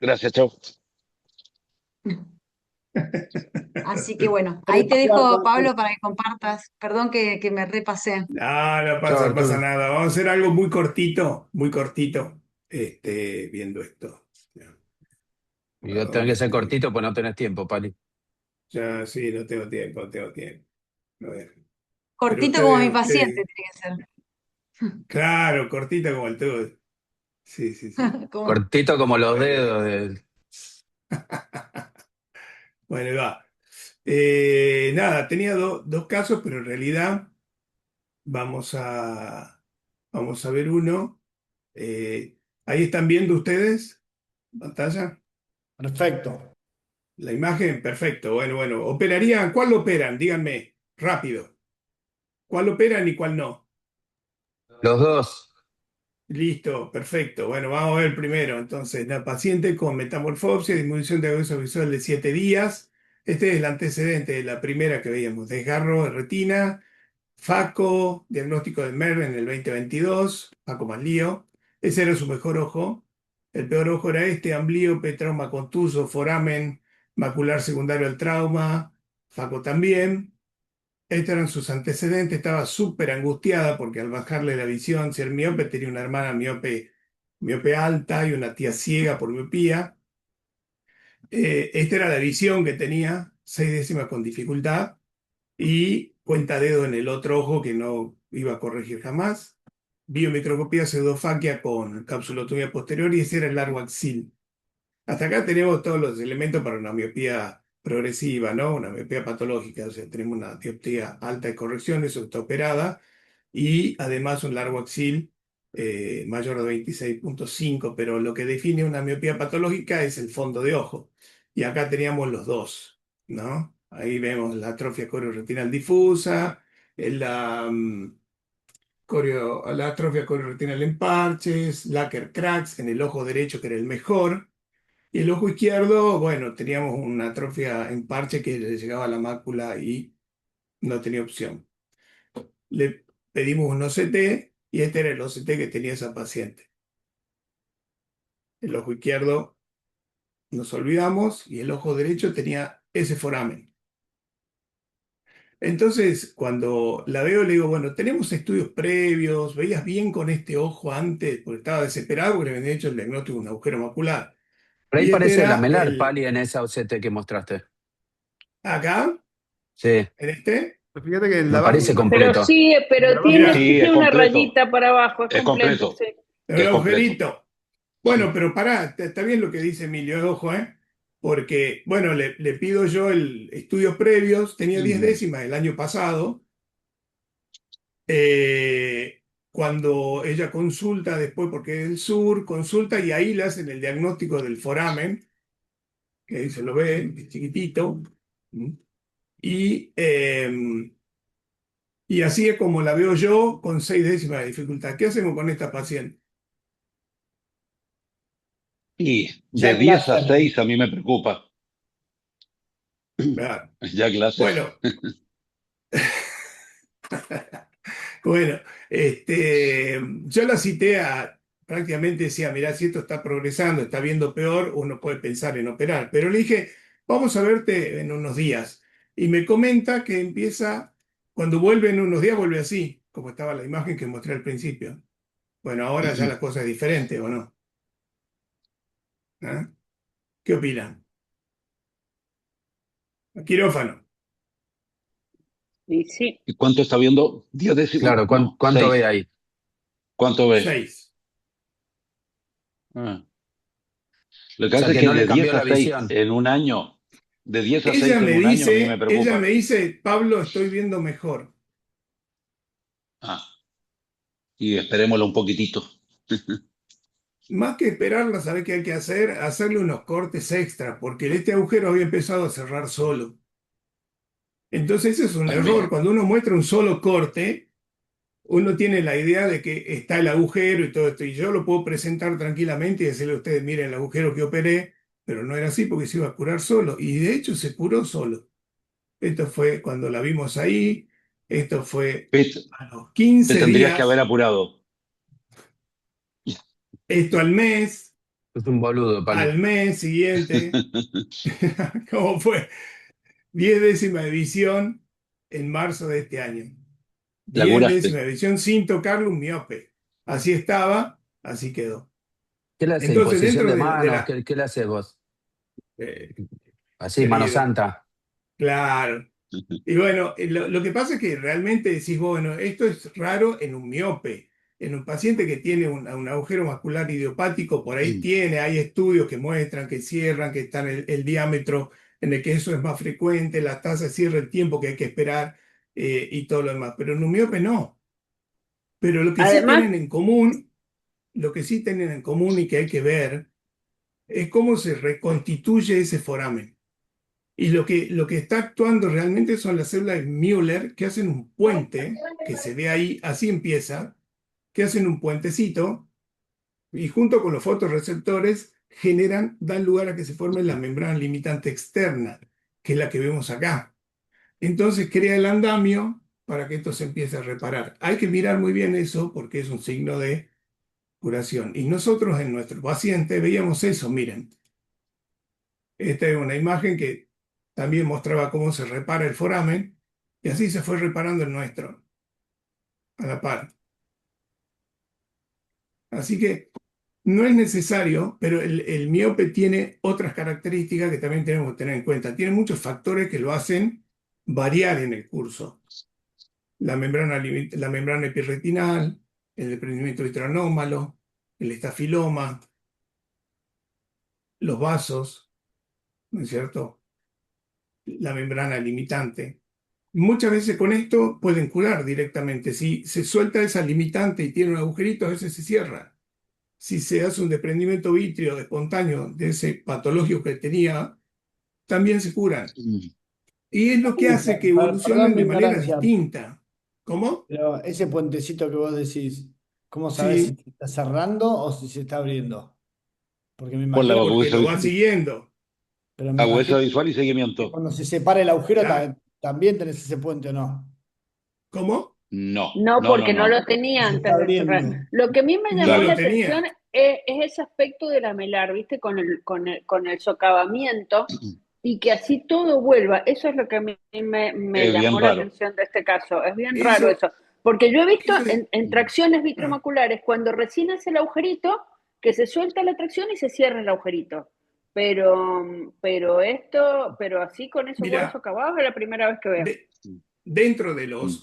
Gracias, chao. Así que bueno, Tres ahí te y dejo, cuarto. Pablo, para que compartas. Perdón que me repasé. No, no Chao, pasa Arturo. nada. Vamos a hacer algo muy cortito, viendo esto. Ya, Y yo tengo que ser sí, cortito, pues no tenés tiempo, Pali. ya, sí, no tengo tiempo, no tengo tiempo. A ver. Pero Cortito como mi paciente tiene que ser. claro, cortito como el tuyo. Sí, sí, sí. Como- Cortito como los Bueno, dedos del... bueno, ahí va. Nada, tenía dos casos, pero en realidad vamos a, vamos a ver uno. Ahí están viendo ustedes, pantalla, Perfecto. la imagen, perfecto. Bueno, bueno, operarían, ¿cuál operan? Díganme, rápido. ¿Cuál operan y cuál no? Los dos. Listo, perfecto. Bueno, vamos a ver primero. Entonces, la paciente con metamorfopsia, disminución de agudeza visual de 7 días. Este es el antecedente de la primera que veíamos, desgarro de retina, Faco, diagnóstico de MER en el 2022, Faco más lío. Ese era su mejor ojo. El peor ojo era este, amblíope, trauma contuso, foramen, macular secundario al trauma, Faco también. Estos eran sus antecedentes, estaba súper angustiada porque al bajarle la visión, ser miope, tenía una hermana miope alta y una tía ciega por miopía. Esta era la visión que tenía, 6 décimas con dificultad y cuenta dedo en el otro ojo que no iba a corregir jamás. Biomicroscopía pseudofaquia con capsulotomía posterior y ese era el largo axil. Hasta acá tenemos todos los elementos para una miopía progresiva, ¿no? Una miopía patológica, o sea, tenemos una dioptría alta de corrección, eso está operada, y además un largo axil mayor de 26,5, pero lo que define una miopía patológica es el fondo de ojo. Y acá teníamos los dos, ¿no? Ahí vemos la atrofia corioretinal difusa, la atrofia corioretinal en parches, Lacker cracks en el ojo derecho, que era el mejor. Y el ojo izquierdo, bueno, teníamos una atrofia en parche que le llegaba a la mácula y no tenía opción. Le pedimos un OCT y este era el OCT que tenía esa paciente. El ojo izquierdo nos olvidamos y el ojo derecho tenía ese foramen. Entonces, cuando la veo, le digo, bueno, tenemos estudios previos, veías bien con este ojo antes, porque estaba desesperado porque le habían hecho el diagnóstico de un agujero macular. Por ahí Y este parece era lamelar, Pali, en esa OCT que mostraste. acá, Sí, en este. Pero fíjate que en no la parece base, Pero completo. sí, en la pero base tiene, Mira, Sí, es tiene una completo, rayita para abajo, es es completo, completo, sí. un es completo. agujerito. Bueno, pero pará, está bien lo que dice Emilio, ojo, ¿eh? Porque, bueno, le pido yo el estudios previos, tenía 10 décimas el año pasado, cuando ella consulta después, porque es del sur, consulta y ahí le hacen el diagnóstico del foramen, que ahí se lo ve, es chiquitito, ¿m? Y Y así es como la veo yo con 6 décimas de dificultad. ¿Qué hacemos con esta paciente? Y de Jack 10 a Lasser. 6 a mí me preocupa. Claro. Ya clases. Bueno, bueno, yo la cité a prácticamente decía, mirá, si esto está progresando, está viendo peor, uno puede pensar en operar. Pero le dije, vamos a verte en unos días. Y me comenta que empieza, cuando vuelve en unos días, vuelve así, como estaba la imagen que mostré al principio. Bueno, ahora ya la cosa es diferente, ¿o no? ¿Ah? ¿Qué opinan? Quirófano, Y sí, ¿Y cuánto está viendo? ¿10 décimas? Claro, No, ¿cuánto ve 6. ahí? ¿Cuánto ves? 6. Ah. Lo O que sea hace es que que no le de cambió 10 a la 6 visión. en un año, de 10 a 6 Ella en me un año a mí me dice, ella preocupa. me dice, Pablo, estoy viendo mejor. Ah, y esperémoslo un poquitito. Más que esperarla, ¿sabe qué hay que hacer? Hacerle unos cortes extra, porque este agujero había empezado a cerrar solo. Entonces, ese es un error. También. Cuando uno muestra un solo corte, uno tiene la idea de que está el agujero y todo esto. Y yo lo puedo presentar tranquilamente y decirle a ustedes, miren el agujero que operé, pero no era así porque se iba a curar solo. Y de hecho se curó solo. Esto fue cuando la vimos ahí. Esto fue Pete, a los te 15 tendrías que haber días. apurado. Esto al mes. Es un boludo, Pali. Al mes siguiente. ¿Cómo fue? 10 décimas de visión en marzo de este año. La 10 décimas curaste. de visión sin tocarle un miope. Así estaba, así quedó. ¿Qué le hace? Entonces, ¿Imposición dentro de de manos? la... ¿Qué le haces vos? eh, Así, mano querido, santa. claro. Y bueno, lo que pasa es que realmente decís, bueno, esto es raro en un miope. En un paciente que tiene un agujero vascular idiopático, por ahí hay estudios que muestran que cierran, que está en el diámetro en el que eso es más frecuente, la tasa de cierre, el tiempo que hay que esperar y todo lo demás. Pero en un miope no. Pero lo que sí además, tienen en común, lo que sí tienen en común y que hay que ver es cómo se reconstituye ese foramen. Y lo que está actuando realmente son las células de Müller que hacen un puente, que se ve ahí, así empieza, que hacen un puentecito y junto con los fotorreceptores dan lugar a que se forme la membrana limitante externa, que es la que vemos acá. Entonces crea el andamio para que esto se empiece a reparar. Hay que mirar muy bien eso porque es un signo de curación. Y nosotros en nuestro paciente veíamos eso, miren. Esta es una imagen que también mostraba cómo se repara el foramen y así se fue reparando el nuestro a la par. Así que no es necesario, pero el miope tiene otras características que también tenemos que tener en cuenta. Tiene muchos factores que lo hacen variar en el curso. La membrana epirretinal, el desprendimiento vitreoanómalo, el estafiloma, los vasos, ¿no es cierto? La membrana limitante. Muchas veces con esto pueden curar directamente. Si se suelta esa limitante y tiene un agujerito, a veces se cierra. Si se hace un desprendimiento vítreo espontáneo de ese patológico que tenía, también se curan. Y es lo que hace que Perdón evolucionen mi de manera ignorancia, distinta. ¿Cómo? pero ese puentecito que vos decís, ¿cómo sabes si Sí, se está cerrando o si se está abriendo? Porque me Por la imagino porque agudeza, lo va siguiendo. pero me agudeza imagino visual y que seguimiento. cuando se separa el agujero Claro. también tenés ese puente, ¿o no? ¿Cómo? No, no, no, no, porque no lo no. Y tenía se está antes de cerrar. abriendo. Lo que a mí me No llamó Claro. la lo atención tenía. es ese aspecto de la melar, ¿viste? Con el socavamiento y que así todo vuelva. Eso es lo que a mí me Es bien llamó la raro. atención de este caso. Es bien raro Eso, eso. Porque yo he visto eso es... en tracciones ah, vitromaculares cuando recién hace el agujerito, que se suelta la tracción y se cierra el agujerito. Pero así con esos huevos mira, socavados es la primera vez que veo. de- dentro de los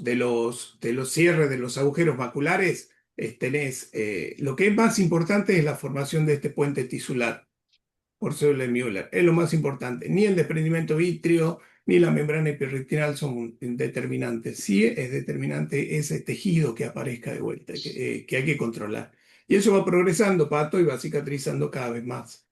cierres de los agujeros maculares, tenés, lo que es más importante es la formación de este puente tisular por célula de Müller. Es lo más importante. Ni el desprendimiento vítreo ni la membrana epirretinal son determinantes. Sí es determinante ese tejido que aparezca de vuelta, que hay que controlar. Y eso va progresando, Pato, y va cicatrizando cada vez más.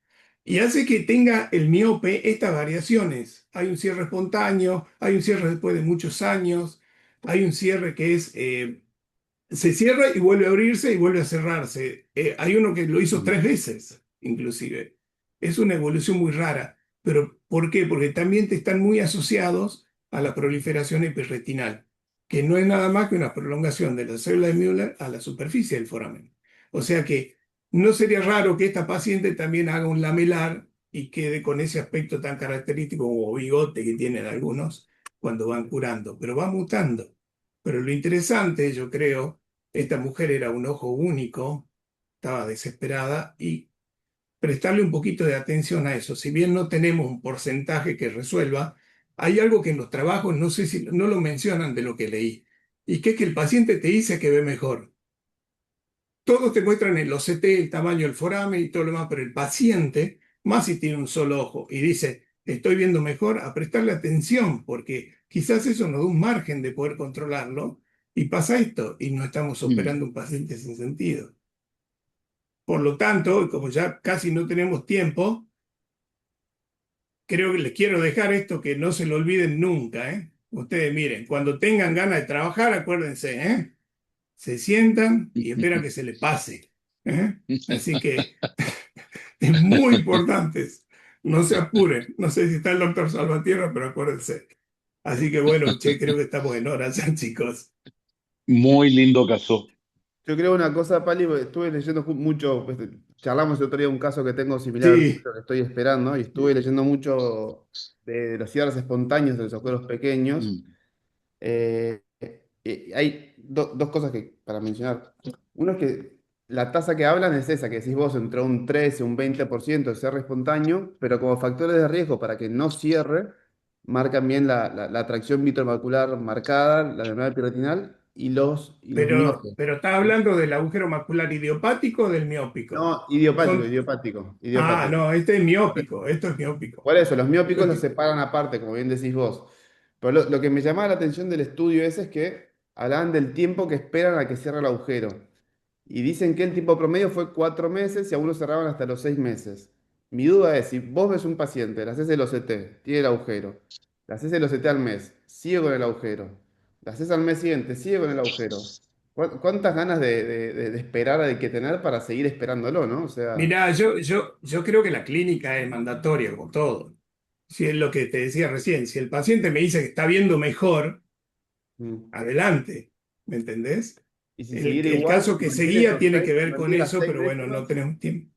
Y hace que tenga el miope estas variaciones. Hay un cierre espontáneo, hay un cierre después de muchos años, hay un cierre que es, se cierra y vuelve a abrirse y vuelve a cerrarse. Hay uno que lo hizo 3 veces, inclusive. Es una evolución muy rara. ¿Pero por qué? Porque también te están muy asociados a la proliferación epirretinal, que no es nada más que una prolongación de la célula de Müller a la superficie del foramen. O sea que no sería raro que esta paciente también haga un lamelar y quede con ese aspecto tan característico como bigote que tienen algunos cuando van curando, pero va mutando. Pero lo interesante, yo creo, esta mujer era un ojo único, estaba desesperada y prestarle un poquito de atención a eso. Si bien no tenemos un porcentaje que resuelva, hay algo que en los trabajos, no sé si no lo mencionan de lo que leí, y que es que el paciente te dice que ve mejor. Todos te muestran el OCT, el tamaño del foramen y todo lo demás, pero el paciente, más si tiene un solo ojo y dice, estoy viendo mejor, a prestarle atención, porque quizás eso nos da un margen de poder controlarlo, y pasa esto, y no estamos operando un paciente sin sentido. Por lo tanto, como ya casi no tenemos tiempo, creo que les quiero dejar esto que no se lo olviden nunca, ¿eh? Ustedes miren, cuando tengan ganas de trabajar, acuérdense, ¿eh? Se sientan y esperan que se les pase, ¿eh? Así que es muy importante. No se apuren. No sé si está el doctor Salvatierra, pero acuérdense. Así que bueno, che, creo que estamos en hora ya, chicos. Muy lindo caso. Yo creo una cosa, Pali, porque estuve leyendo mucho, pues, charlamos el otro día de un caso que tengo similar al Sí, tuyo, que estoy esperando, y estuve leyendo mucho de los cierres espontáneos de los agujeros pequeños. Eh, hay dos cosas que, para mencionar. Uno es que la tasa que hablan es esa, que decís vos, entre un 13 y un 20% de cierre espontáneo, pero como factores de riesgo para que no cierre, marcan bien la atracción vitromacular marcada, la enfermedad retinal y los miopes. pero ¿estás hablando del agujero macular idiopático o del miópico? No, idiopático, Son... idiopático, Ah, idiopático. no, este es miópico, esto es miópico. Por eso, los miópicos Lo los que- separan aparte, como bien decís vos. Pero lo que me llamaba la atención del estudio ese es que hablaban del tiempo que esperan a que cierre el agujero. Y dicen que el tiempo promedio fue 4 meses y algunos cerraban hasta los 6 meses. Mi duda es, si vos ves un paciente, le haces el OCT, tiene el agujero, le haces el OCT al mes, sigue con el agujero, le haces al mes siguiente, sigue con el agujero. ¿Cuántas ganas de esperar hay que tener para seguir esperándolo, ¿no? O sea, Mirá, yo creo que la clínica es mandatoria, como todo. Si es lo que te decía recién, si el paciente me dice que está viendo mejor, mm. adelante, ¿me entendés? Y si El, siguiera el igual, caso si que mantiene seguía esos tiene seis, que si ver con mantiene las eso, seis pero bueno, no décimas, tenemos tiempo.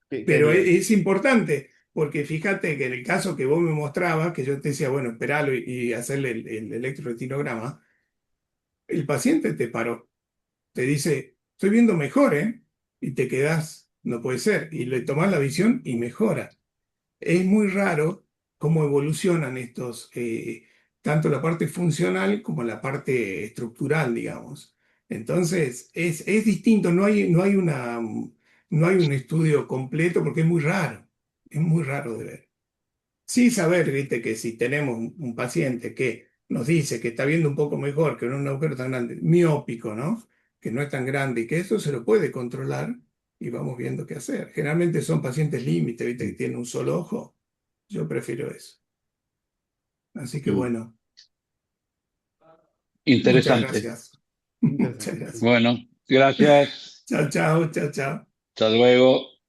¿qué Pero haría? es importante, porque fíjate que en el caso que vos me mostrabas, que yo te decía, bueno, esperalo y hacerle el electroretinograma, el paciente te paró, te dice, estoy viendo mejor, ¿eh? Y te quedás, no puede ser, y le tomás la visión y mejora. Es muy raro cómo evolucionan estos, tanto la parte funcional como la parte estructural, digamos. Entonces, es distinto, no hay un estudio completo porque es muy raro de ver. Sí saber, viste, que si tenemos un paciente que nos dice que está viendo un poco mejor, que no es un agujero tan grande, miópico, ¿no? Que no es tan grande y que eso se lo puede controlar y vamos viendo qué hacer. Generalmente son pacientes límite, viste, que tienen un solo ojo. Yo prefiero eso. Así que Mm. bueno, muchas Interesante. gracias. Muchas Interesante, sí. gracias. Bueno, gracias. Chao, chao, chao, chao. Hasta luego.